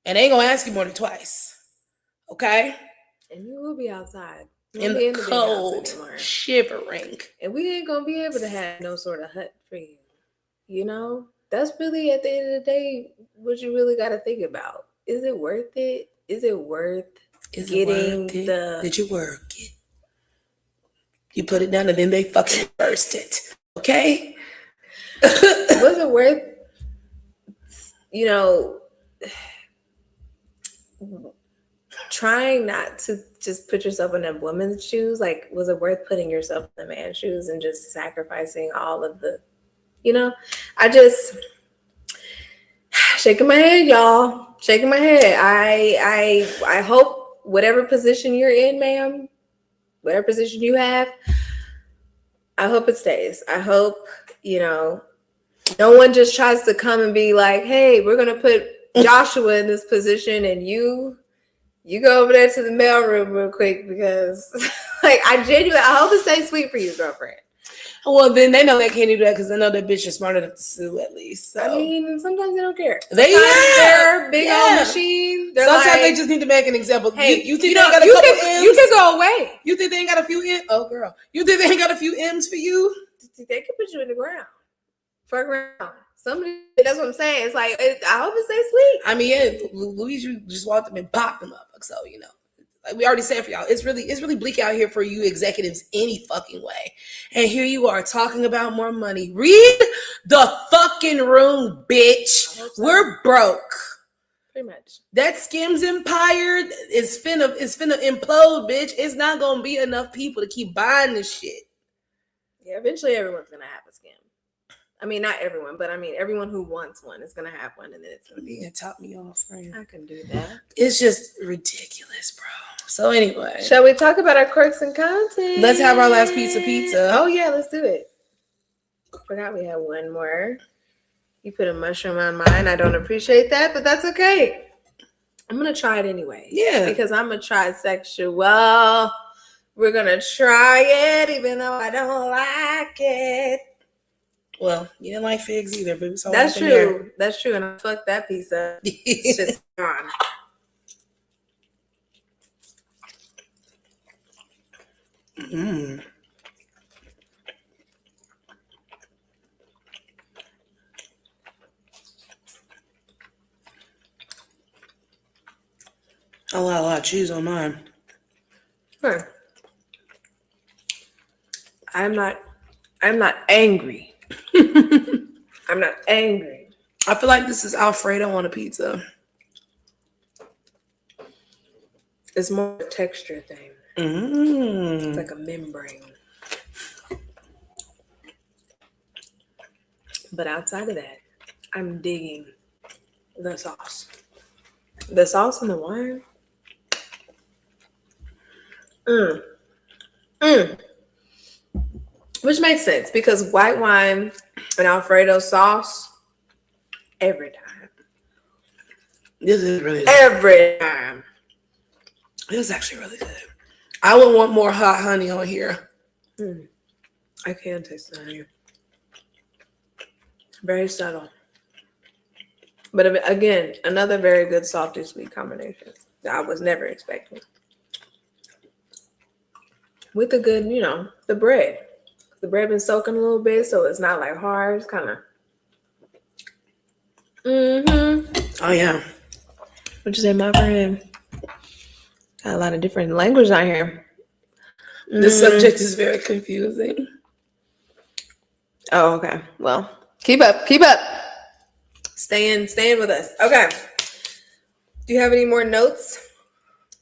And they ain't gonna ask you more than twice. Okay? And you will be outside. In the cold, shivering. And we ain't gonna be able to have no sort of hut for you. You know? That's really, at the end of the day, what you really got to think about. Is it worth it? Is it worth getting the... Did you work it? You put it down and then they fucking burst it. Okay? Was it worth, trying not to just put yourself in a woman's shoes? Like, was it worth putting yourself in a man's shoes and just sacrificing all of the... I just shaking my head, y'all. Shaking my head. I hope whatever position you're in, ma'am, whatever position you have, I hope it stays. I hope, no one just tries to come and be like, hey, we're gonna put Joshua in this position and you go over there to the mailroom real quick, because I hope it stays sweet for you, girlfriend. Well, then they know they can't do that because they know that bitch is smart enough to sue at least. So. I mean, sometimes they don't care. They're big old machines. Sometimes they just need to make an example. Hey, you think they ain't got a couple M's? You can go away. You think they ain't got a few M's? Oh, girl. You think they ain't got a few M's for you? They can put you in the ground. Fuck around. Somebody, that's what I'm saying. It's like, I hope it stays sweet. I mean, yeah, Louise, you just walked up and popped them up. So, you know, like we already said for y'all, it's really bleak out here for you executives any fucking way. And here you are talking about more money. Read the fucking room, bitch. So. We're broke. Pretty much. That Skims empire is finna implode, bitch. It's not gonna be enough people to keep buying this shit. Yeah, eventually everyone's gonna have a Skim. I mean, not everyone, but I mean, everyone who wants one is going to have one, and then it's going to be. You can top me off, friend. I can do that. It's just ridiculous, bro. So anyway. Shall we talk about our quirks and content? Let's have our last pizza. Oh, yeah, let's do it. Forgot we had one more. You put a mushroom on mine. I don't appreciate that, but that's okay. I'm going to try it anyway. Yeah. Because I'm a trisexual. We're going to try it, even though I don't like it. Well, you didn't like figs either, but it's all that's true. There. That's true. And I fucked that pizza. It's just gone. A lot of cheese on mine. Huh. I'm not angry. I'm not angry. I feel like this is Alfredo on a pizza. It's more a texture thing. It's like a membrane. But outside of that, I'm digging the sauce. The sauce and the wine. Which makes sense because white wine and Alfredo sauce every time. This is really good. Every time. This is actually really good. I would want more hot honey on here. I can taste the honey. Very subtle. But again, another very good salty sweet combination that I was never expecting. With the good, the bread. The bread been soaking a little bit, so it's not like hard. It's kind of. Oh yeah. What you say, my friend? Got a lot of different language out here. This subject is very confusing. Oh, okay. Well, keep up. Staying with us. Okay. Do you have any more notes?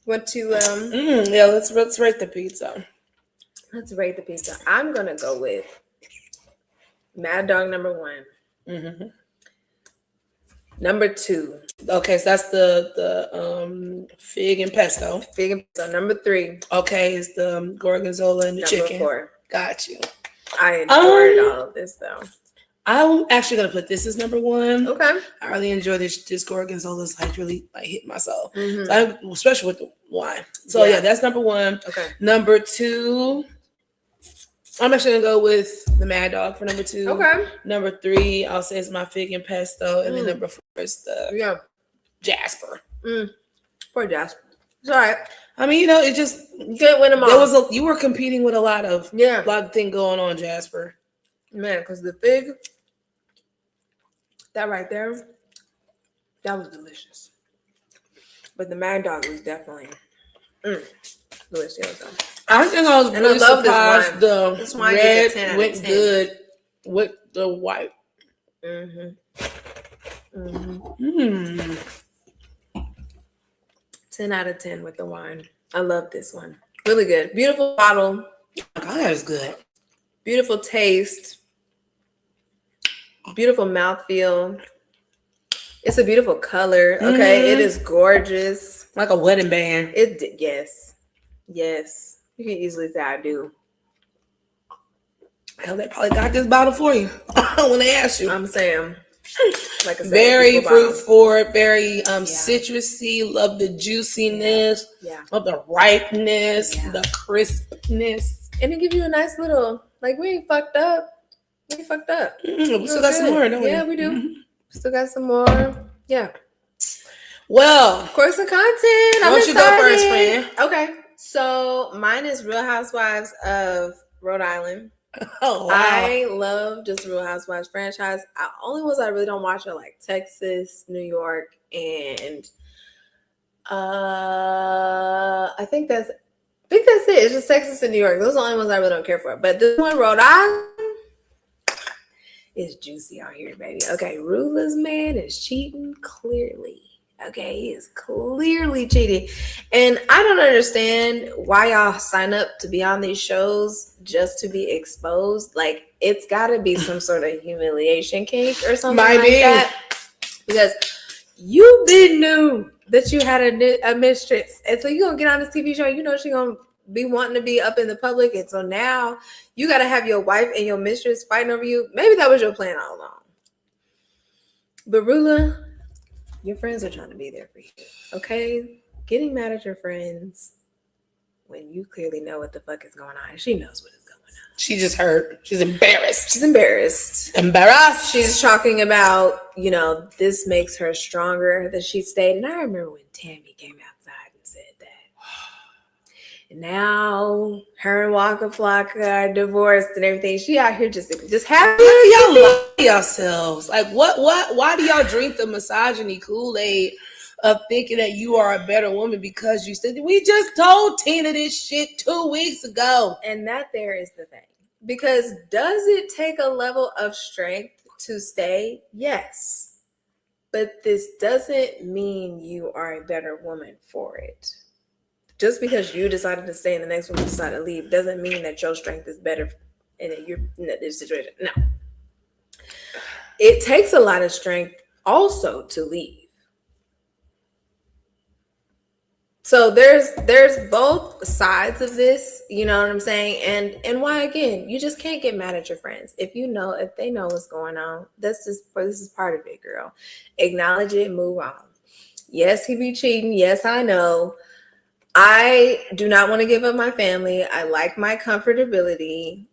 Want to? Yeah. Let's rate the pizza. Let's rate the pizza. I'm gonna go with Mad Dog number 1. Number 2. Okay, so that's the fig and pesto. Fig and pesto. Number 3. Okay, it's the gorgonzola and the chicken. Number 4. Got you. I enjoyed all of this though. I'm actually gonna put this as number 1. Okay. I really enjoy this gorgonzola. It's like really like hit my soul. So especially with the wine. So yeah, that's number 1. Okay. Number 2. I'm actually gonna go with the Mad Dog for number 2. Okay. Number 3, I'll say it's my fig and pesto, and then number 4 is the Jasper. Poor Jasper. It's all right. I mean, it just you can't win them all. You were competing with a lot of thing going on, Jasper. Man, because the fig, that right there, that was delicious. But the Mad Dog was definitely delicious. I think I was really surprised this wine red went 10. Good with the white. 10 out of 10 with the wine. I love this one. Really good. Beautiful bottle. God, that is good. Beautiful taste. Beautiful mouthfeel. It's a beautiful color. Okay, it is gorgeous. Like a wedding band. Yes. You can easily say I do. Hell, they probably got this bottle for you when they asked you. I'm saying, like I said, very fruit forward, very citrusy. Love the juiciness. Yeah. Love the ripeness, the crispness, and it gives you a nice little Like, we ain't fucked up. We fucked up. We still got some more, don't we? Yeah, we do. Still got some more. Yeah. Well, course of content. Why don't you go first, friend? Okay. So mine is Real Housewives of Rhode Island. Oh, wow. I love just Real Housewives franchise. Only ones I really don't watch are like Texas, New York, and I think that's it. It's just Texas and New York. Those are the only ones I really don't care for. But this one, Rhode Island, is juicy out here, baby. Okay, Rula's man is cheating clearly. Okay, he is clearly cheating. And I don't understand why y'all sign up to be on these shows just to be exposed. Like, it's got to be some sort of humiliation cake or something that. Because you been knew that you had a mistress. And so you're going to get on this TV show. You know she's going to be wanting to be up in the public. And so now you got to have your wife and your mistress fighting over you. Maybe that was your plan all along. But Rula, your friends are trying to be there for you, okay? Getting mad at your friends when you clearly know what the fuck is going on. She knows what is going on. She just hurt. She's embarrassed. She's talking about, this makes her stronger that she stayed. And I remember when Tammy came outside and said that. And now her and Waka Flocka are divorced and everything. She out here just happy. Y'all lie to yourselves. Like, why do y'all drink the misogyny Kool-Aid of thinking that you are a better woman because you said, we just told Tina this shit 2 weeks ago. And that there is the thing. Because does it take a level of strength to stay? Yes. But this doesn't mean you are a better woman for it. Just because you decided to stay and the next one decided to leave doesn't mean that your strength is better and that you're in this situation. No. It takes a lot of strength also to leave. So there's both sides of this, you know what I'm saying? And why, again, you just can't get mad at your friends. If they know what's going on, this is part of it, girl. Acknowledge it, move on. Yes, he be cheating. Yes, I know. I do not want to give up my family. I like my comfortability.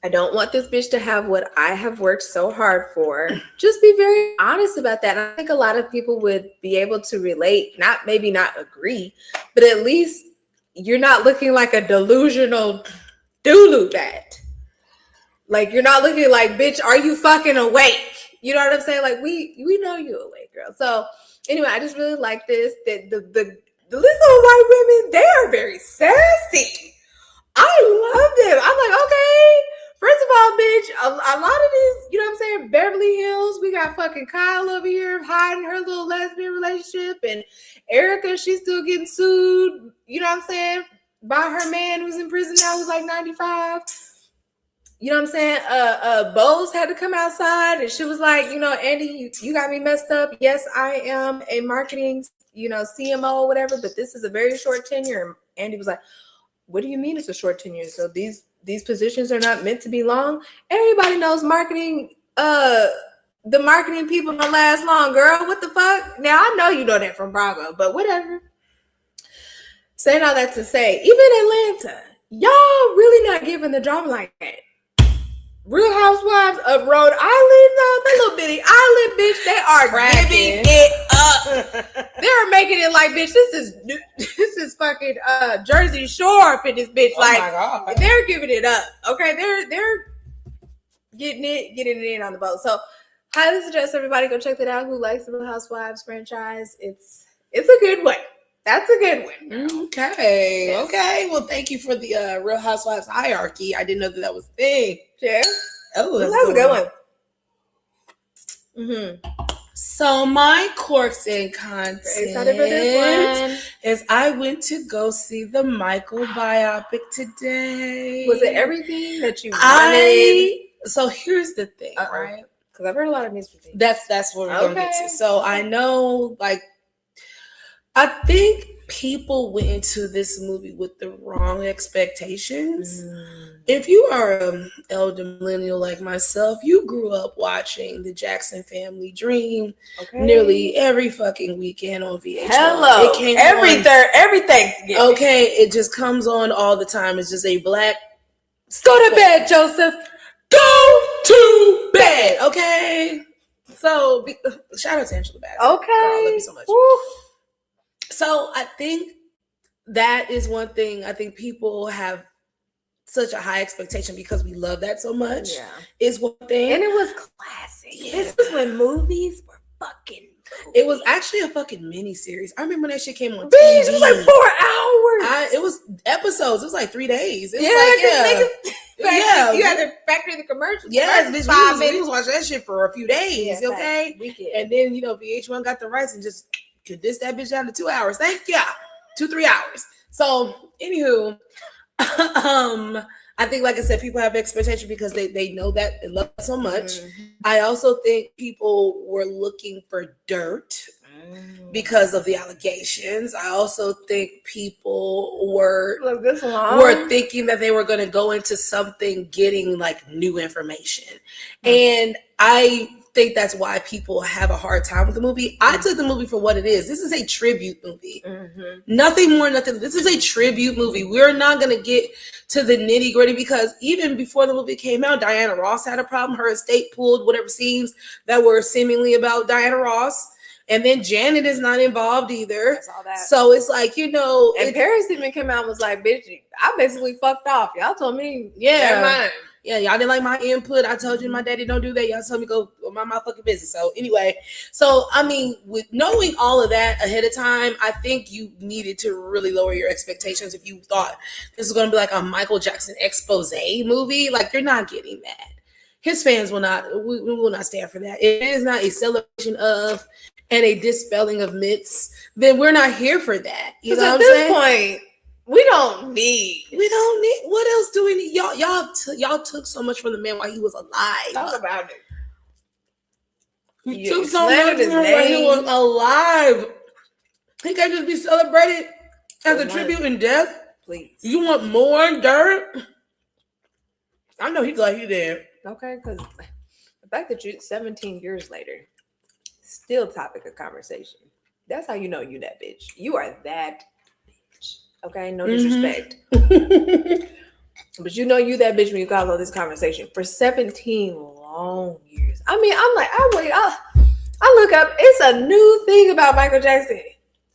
I don't want this bitch to have what I have worked so hard for. Just be very honest about that. I think a lot of people would be able to relate, maybe not agree, but at least you're not looking like a delusional doodoo bat. Like, you're not looking like, bitch, are you fucking awake? You know what I'm saying? Like, we know you awake, girl. So anyway, I just really like this. That the list of white women, they are very sassy. I love them. I'm like, okay. First of all, bitch, a lot of these, you know what I'm saying, Beverly Hills, we got fucking Kyle over here hiding her little lesbian relationship, and Erica, she's still getting sued, you know what I'm saying, by her man who's in prison now, who's like 95. You know what I'm saying? Bose had to come outside, and she was like, Andy, you got me messed up. Yes, I am a marketing, CMO or whatever, but this is a very short tenure. And Andy was like, what do you mean it's a short tenure? So these positions are not meant to be long. Everybody knows marketing, the marketing people don't last long, girl. What the fuck? Now, I know you know that from Bravo, but whatever. Saying all that to say, even Atlanta, y'all really not giving the drama like that. Real Housewives of Rhode Island, though, that little bitty island, bitch, they are giving it up. They're making it like, bitch, this is fucking Jersey Shore up in this bitch. Like, my God. They're giving it up. Okay, they're getting it in on the boat. So, highly suggest everybody go check that out. Who likes the Real Housewives franchise? It's a good one. That's a good one. Okay. Yes. Okay. Well, thank you for the Real Housewives hierarchy. I didn't know that was a thing. Yeah. Oh, that's a good one. Mm-hmm. So my quirks and content is I went to go see the Michael biopic today. Was it everything that you wanted? So here's the thing, right? Because I've heard a lot of music. That's what we're going to get to. So I know, I think people went into this movie with the wrong expectations. If you are an elder millennial like myself, you grew up watching the Jackson Family Dream nearly every fucking weekend on VH1. Hello. It came every Thanksgiving. Okay, it just comes on all the time. It's just a black Go to bed, Joseph. Go to bed, okay? So, shout out to Angela Bassett. Okay. Girl, I love you so much. Woo. So, I think that is one thing. I think people have such a high expectation because we love that so much. Yeah. Is one thing. And it was classic. Yeah. This was when movies were fucking movies. It was actually a fucking mini series. I remember when that shit came on TV. It was like 4 hours. It was episodes. It was like 3 days. It was you had to factor in the commercials. Yes, bitch. We was watching that shit for a few days, okay? And then, VH1 got the rights and just condensed that bitch down to 2 hours. Thank ya. 2-3 hours. So, anywho, I think, like I said, people have expectation because they know that they love it so much. Mm-hmm. I also think people were looking for dirt because of the allegations. I also think people were thinking that they were going to go into something getting like new information. Mm-hmm. And I think that's why people have a hard time with the movie. I took the movie for what it is. This is a tribute movie. Mm-hmm. Nothing more, nothing. This is a tribute movie. We're not going to get to the nitty gritty because even before the movie came out, Diana Ross had a problem. Her estate pulled whatever scenes that were seemingly about Diana Ross. And then Janet is not involved either. So it's like, and Paris even came out and was like, bitch, I basically fucked off. Y'all told me, yeah, y'all didn't like my input. I told you my daddy don't do that. Y'all told me go mind my fucking business. So anyway, I mean, with knowing all of that ahead of time, I think you needed to really lower your expectations if you thought this was going to be like a Michael Jackson expose movie. Like, you're not getting that. His fans will not, we will not stand for that. It is not a celebration of and a dispelling of myths. Then we're not here for that. You know what I'm saying? At this point, we don't need. What else do we need? Y'all took so much from the man while he was alive. Talk about it. You took so much from him while he was alive. He can't just be celebrated as a tribute in death. Please. You want more dirt? I know he's like he did. Okay, because the fact that you're 17 years later, still topic of conversation. That's how you know you that bitch. You are that bitch. Okay, no disrespect. Mm-hmm. But you know you that bitch when you cause all this conversation for 17 long years. I mean, I'm like, I look up, it's a new thing about Michael Jackson.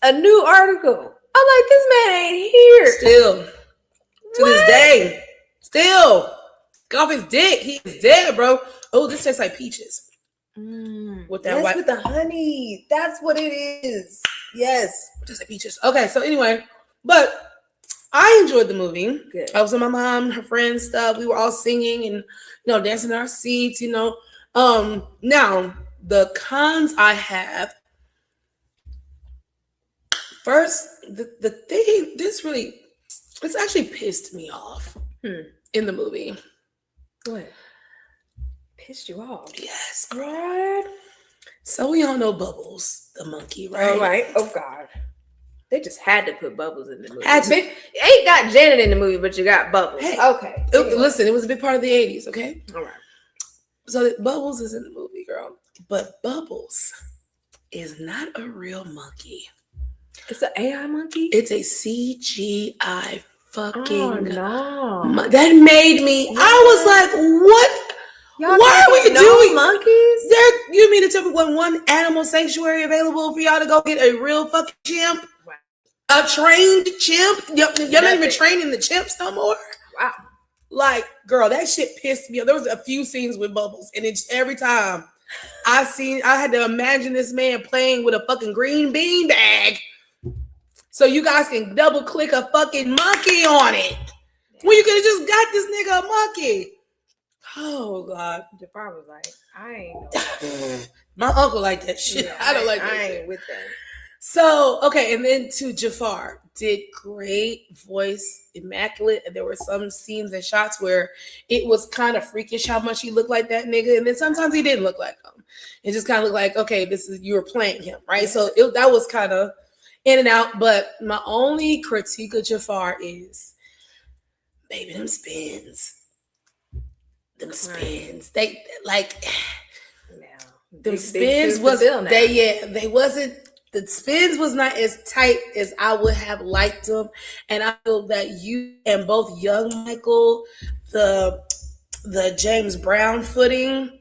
A new article. I'm like, this man ain't here. Still. To this day. Still. Get off his dick. He's dead, bro. Oh, this tastes like peaches. With that with the honey. That's what it is. Yes. Just like peaches. Okay, so anyway, but I enjoyed the movie. Good. I was with my mom, her friends, stuff. We were all singing and dancing in our seats, Now, the cons I have. First, the thing, this actually pissed me off in the movie. What? Pissed you off? Yes. Right. So we all know Bubbles, the monkey, right? All right. Oh, God. They just had to put Bubbles in the movie. Ain't got Janet in the movie, but you got Bubbles. Hey, okay. Listen, it was a big part of the 80s, okay? All right. So Bubbles is in the movie, girl. But Bubbles is not a real monkey. It's an AI monkey? It's a CGI fucking. Oh, no. That made me. Yeah. I was like, what? Why are we doing monkeys? You mean to tell me when one animal sanctuary available for y'all to go get a real fucking chimp? Wow. A trained chimp? Y'all not even training the chimps no more? Wow. Like, girl, that shit pissed me off. There was a few scenes with Bubbles, and it's every time I had to imagine this man playing with a fucking green bean bag so you guys can double click a fucking monkey on it. When you could have just got this nigga a monkey. Oh, God. Jafar was like, I ain't. My uncle liked that shit. Yeah, I don't like that shit. I ain't with that. So, okay, and then to Jafar. Did great, voice immaculate. And there were some scenes and shots where it was kind of freakish how much he looked like that nigga. And then sometimes he didn't look like him. It just kind of looked like, okay, you were playing him, right? Yeah. So that was kind of in and out. But my only critique of Jafar is, baby, them spins. They like them spins was they wasn't. The spins was not as tight as I would have liked them. And I feel that you and both young Michael the James Brown footing.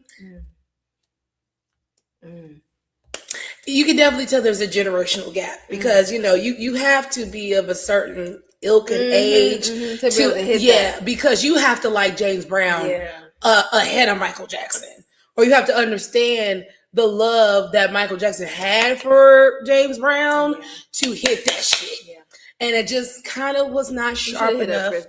You can definitely tell there's a generational gap because you have to be of a certain ilk and age to be able to hit that. because you have to like James Brown ahead of Michael Jackson, or you have to understand the love that Michael Jackson had for James Brown to hit that shit. And it just kind of was not sharp enough. Chris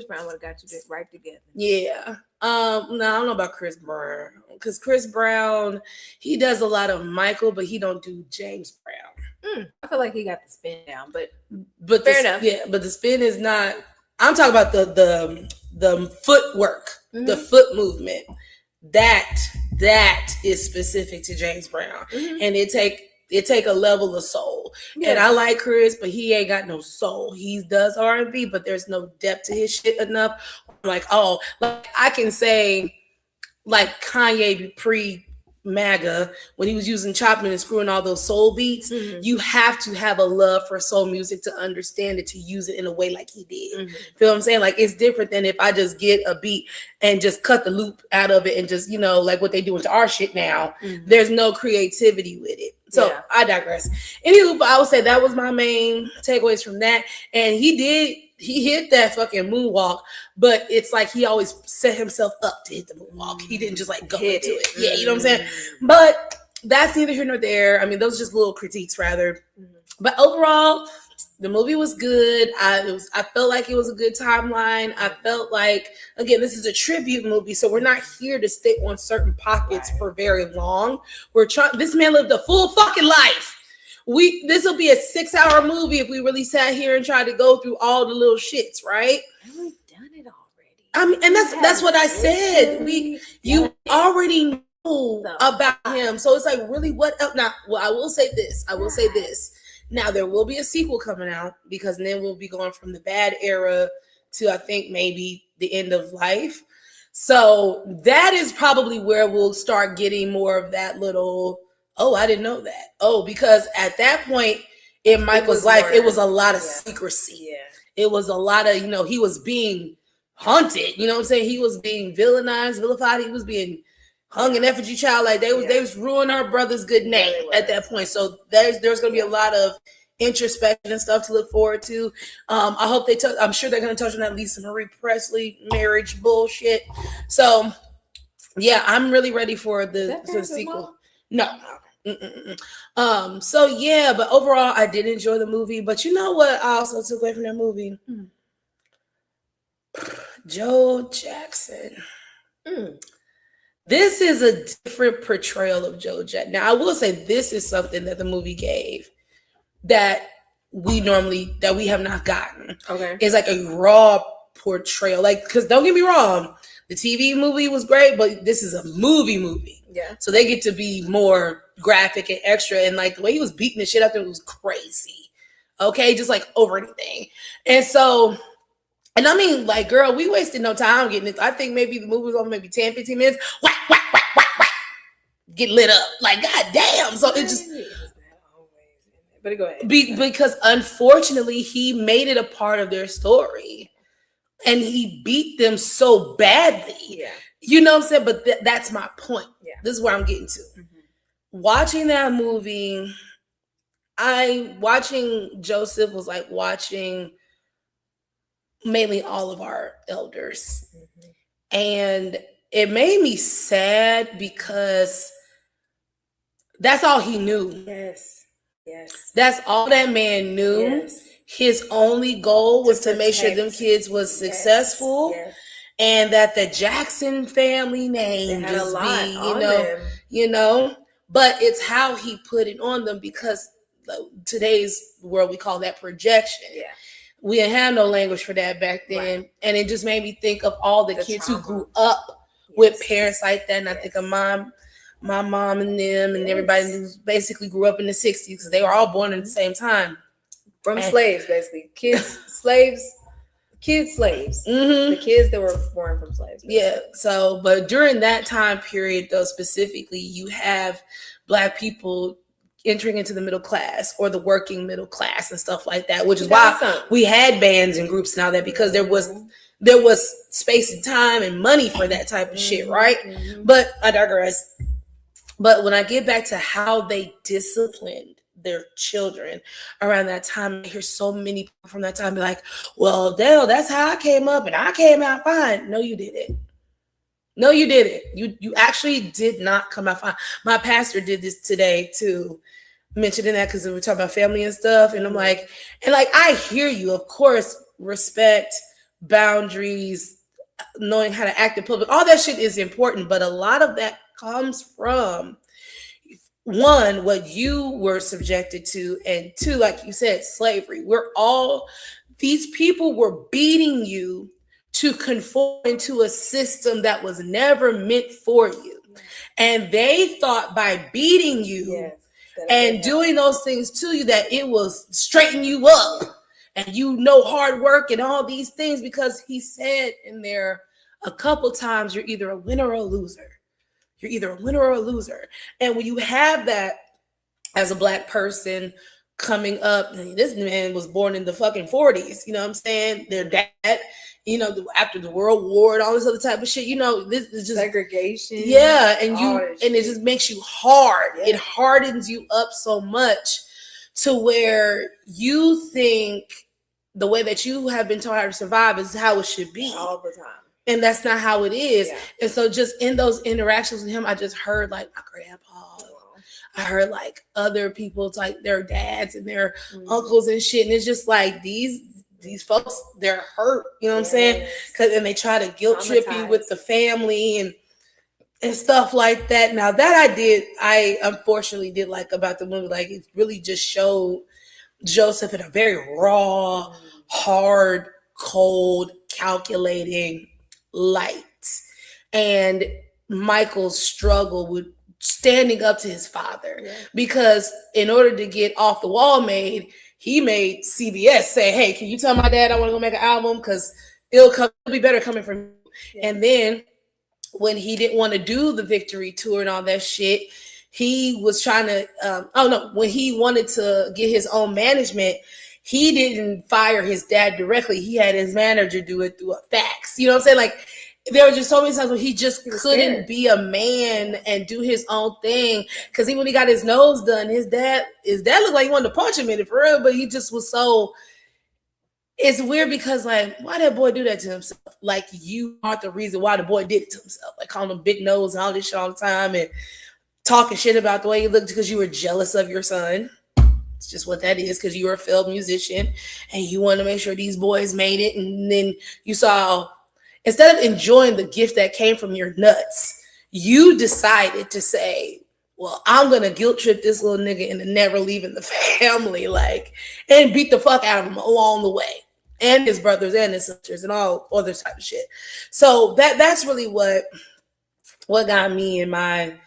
Brown would have got you right together. Yeah. No, I don't know about Chris Brown, because Chris Brown, he does a lot of Michael, but he don't do James Brown. I feel like he got the spin down, but fair enough. Yeah, but the spin is not. I'm talking about the footwork, the foot movement. That is specific to James Brown, and it take a level of soul. And I like Chris, but he ain't got no soul. He does R&B, but there's no depth to his shit enough. I'm like, I can say, like Kanye pre-MAGA, when he was using chopping and screwing all those soul beats, you have to have a love for soul music to understand it, to use it in a way like he did. Feel what I'm saying? Like, it's different than if I just get a beat and just cut the loop out of it and just, like what they do into our shit now. There's no creativity with it. So I digress. Anywho, but I would say that was my main takeaways from that. And he hit that fucking moonwalk, but it's like he always set himself up to hit the moonwalk. He didn't just like go into it. Yeah, you know what I'm saying? But that's neither here nor there. I mean, those are just little critiques rather. But overall, the movie was good. I felt like it was a good timeline. I felt like, again, this is a tribute movie, so we're not here to stay on certain pockets for very long. This man lived a full fucking life. This will be a 6-hour movie if we really sat here and tried to go through all the little shits, right? And we've done it already. I mean, and that's what I said. You already know about him, so it's like, really, what else? Now, well, I will say this. Now, there will be a sequel coming out, because then we'll be going from the bad era to, I think, maybe the end of life. So that is probably where we'll start getting more of that little, oh, I didn't know that. Oh, because at that point in Michael's life, it was a lot of secrecy. Yeah. It was a lot of, he was being haunted. You know what I'm saying? He was being villainized, vilified. He was being hung in effigy child. Like they was ruining our brother's good name at that point. So there's going to be a lot of introspection and stuff to look forward to. I hope I'm sure they're going to touch on that Lisa Marie Presley marriage bullshit. So yeah, I'm really ready for the sequel. No. So yeah, but overall I did enjoy the movie. But you know what I also took away from that movie? Joe Jackson. This is a different portrayal of Joe Jackson. Now, I will say this is something that the movie gave that we have not gotten. Okay. It's like a raw portrayal. Like, because don't get me wrong, the TV movie was great, but this is a movie. Yeah. So they get to be more graphic and extra. And like the way he was beating the shit out there was crazy. Okay. Just like over anything. And so, and I mean, like, girl, we wasted no time getting it. I think maybe the movie was on maybe 10, 15 minutes. Whack, whack, whack, whack, whack. Get lit up. Like, goddamn. So it just. But go ahead. Because unfortunately, he made it a part of their story. And he beat them so badly. Yeah. You know what I'm saying? But that's my point. Yeah. This is where I'm getting to. Watching that movie, watching Joseph was like watching mainly all of our elders. And it made me sad because that's all he knew. Yes. That's all that man knew. Yes. His only goal was to make sure them kids was successful. Yes. And that the Jackson family name just be, but it's how he put it on them, because today's world, we call that projection. Yeah. We didn't have no language for that back then. Right. And it just made me think of all the kids trauma. Who grew up with parents like that. And I think of my mom and them and everybody who basically grew up in the 60s, because they were all born at the same time. From slaves, basically. Kids, slaves. The kids that were born from slaves. Basically. Yeah. So, but during that time period, though, specifically, you have Black people entering into the middle class or the working middle class and stuff like that, which is why we had bands and groups and all that, because there was there was space and time and money for that type of shit, right? But I digress. But when I get back to how they disciplined their children around that time, I hear so many people from that time be like, well, Dale, that's how I came up and I came out fine. No, you didn't. No, you didn't. You actually did not come out fine. My pastor did this today too, mentioning that because we were talking about family and stuff. And I'm like, I hear you, of course, respect, boundaries, knowing how to act in public, all that shit is important. But a lot of that comes from, one, what you were subjected to, and two, like you said, slavery. These people were beating you to conform into a system that was never meant for you. And they thought by beating you and doing those things to you that it was straighten you up and hard work and all these things, because he said in there a couple times, you're either a winner or a loser. You're either a winner or a loser. And when you have that as a Black person coming up, this man was born in the fucking 40s, you know what I'm saying? Their dad, after the World War and all this other type of shit, this is just segregation. Yeah, and it just makes you hard. Yeah. It hardens you up so much to where you think the way that you have been taught how to survive is how it should be. All the time. And that's not how it is. Yeah. And so just in those interactions with him, I just heard like my grandpa. I heard like other people, like their dads and their uncles and shit. And it's just like these folks, they're hurt. You know what I'm saying? And they try to guilt trip you with the family and stuff like that. Now that I unfortunately did like about the movie, like it really just showed Joseph in a very raw, hard, cold, calculating light, and Michael's struggle with standing up to his father, because in order to get Off the Wall he made CBS say, hey, can you tell my dad I want to go make an album, because it'll be better coming from you. And then when he didn't want to do the Victory Tour and all that shit, he was trying to when he wanted to get his own management, he didn't fire his dad directly. He had his manager do it through a fax. You know what I'm saying? Like, there were just so many times where he just couldn't be a man and do his own thing. Because even when he got his nose done, his dad looked like he wanted to punch him in it for real, but he just was so... It's weird because, like, why did that boy do that to himself? Like, you aren't the reason why the boy did it to himself. Like, calling him big nose and all this shit all the time and talking shit about the way he looked because you were jealous of your son. It's just what that is, because you were a failed musician and you wanted to make sure these boys made it. And then you saw, instead of enjoying the gift that came from your nuts, you decided to say, well, I'm going to guilt trip this little nigga into never leaving the family, like, and beat the fuck out of him along the way, and his brothers and his sisters and all other type of shit. So that's really what got me in my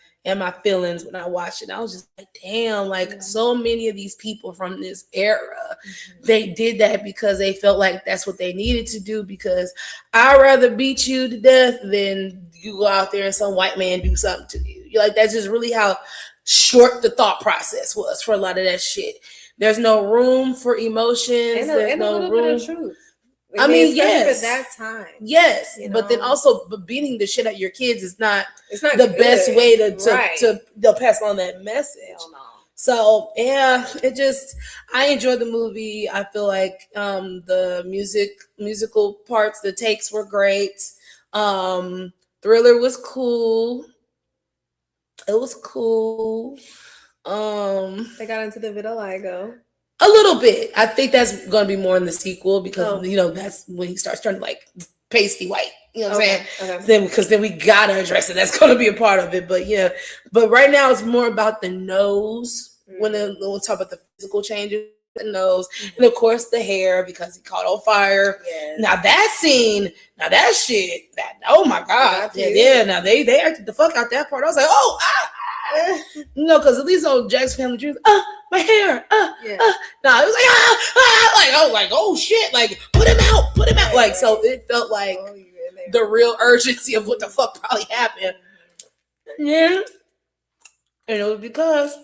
feelings when I watched it. I was just like, damn, like so many of these people from this era, they did that because they felt like that's what they needed to do, because I'd rather beat you to death than you go out there and some white man do something to you. You're like, that's just really how short the thought process was for a lot of that shit. There's no room for emotions. There's no room. Bit of truth. I mean, yes, for that time, yes, but then also, beating the shit out of your kids is not the best way to pass on that message. No. So yeah, I enjoyed the movie. I feel like the musical parts, the takes were great. Thriller was cool. It was cool. They got into the vitiligo. A little bit. I think that's going to be more in the sequel, because that's when he starts turning like pasty white. You know what I'm saying? Okay. Then we gotta address it. That's going to be a part of it. But yeah, but right now it's more about the nose. When we'll talk about the physical changes, the nose, and of course the hair, because he caught on fire. Yes. Now that scene, that shit, oh my god, yeah. Now they acted the fuck out that part. I was like, because at least on Jack's Family Jewels, my hair, No, it was like, I was like, oh shit, like put him out. Like, so it felt like the real urgency of what the fuck probably happened. Yeah, and it was because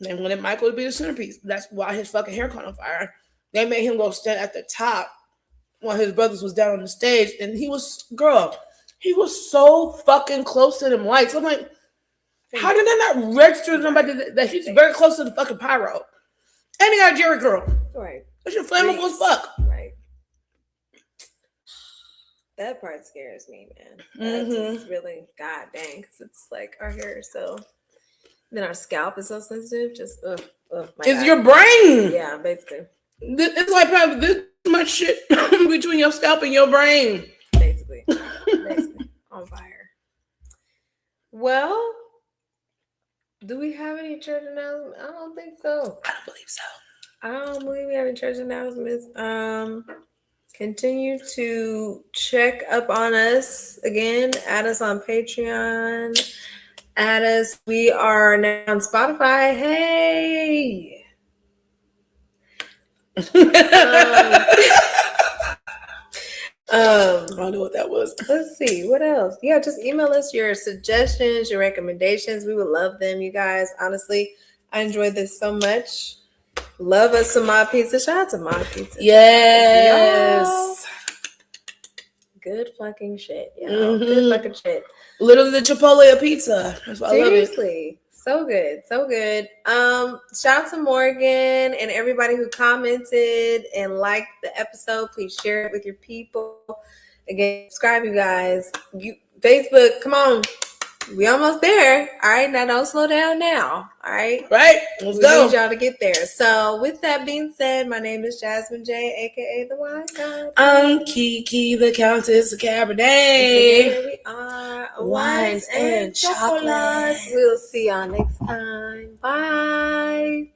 they wanted Michael to be the centerpiece. That's why his fucking hair caught on fire. They made him go stand at the top one of his brothers was down on the stage, and he was so fucking close to them lights. I'm like, how did that not register to somebody that he's very close to the fucking pyro? And he got a Jerry curl. Right. That shit flammable as fuck. Right. That part scares me, man. That's really, god dang, because it's like our hair is so, then our scalp is so sensitive. Just, it's your brain. Yeah, basically. It's like probably this much shit between your scalp and your brain. Basically. On fire. Well, do we have any church announcements? I don't think so. I don't believe so. I don't believe we have any church announcements. Continue to check up on us again. Add us on Patreon. Add us. We are now on Spotify. Hey. I don't know what that was. Let's see. What else? Yeah, just email us your suggestions, your recommendations. We would love them, you guys. Honestly, I enjoyed this so much. Love us some Mod Pizza. Shout out to Mod Pizza. Yes. Y'all. Good fucking shit. Good fucking shit. Literally the Chipotle of pizza. That's why Seriously. I love it. So good. So good. Shout out to Morgan and everybody who commented and liked the episode. Please share it with your people. Again, subscribe, you guys. Facebook, come on. We almost there. All right, now don't slow down now. All right. Right. Let's go. We need y'all to get there. So with that being said, my name is Jasmine J, aka the Wine God. I'm Kiki, the Countess of Cabernet. Here we are. Wines and chocolates. We'll see y'all next time. Bye.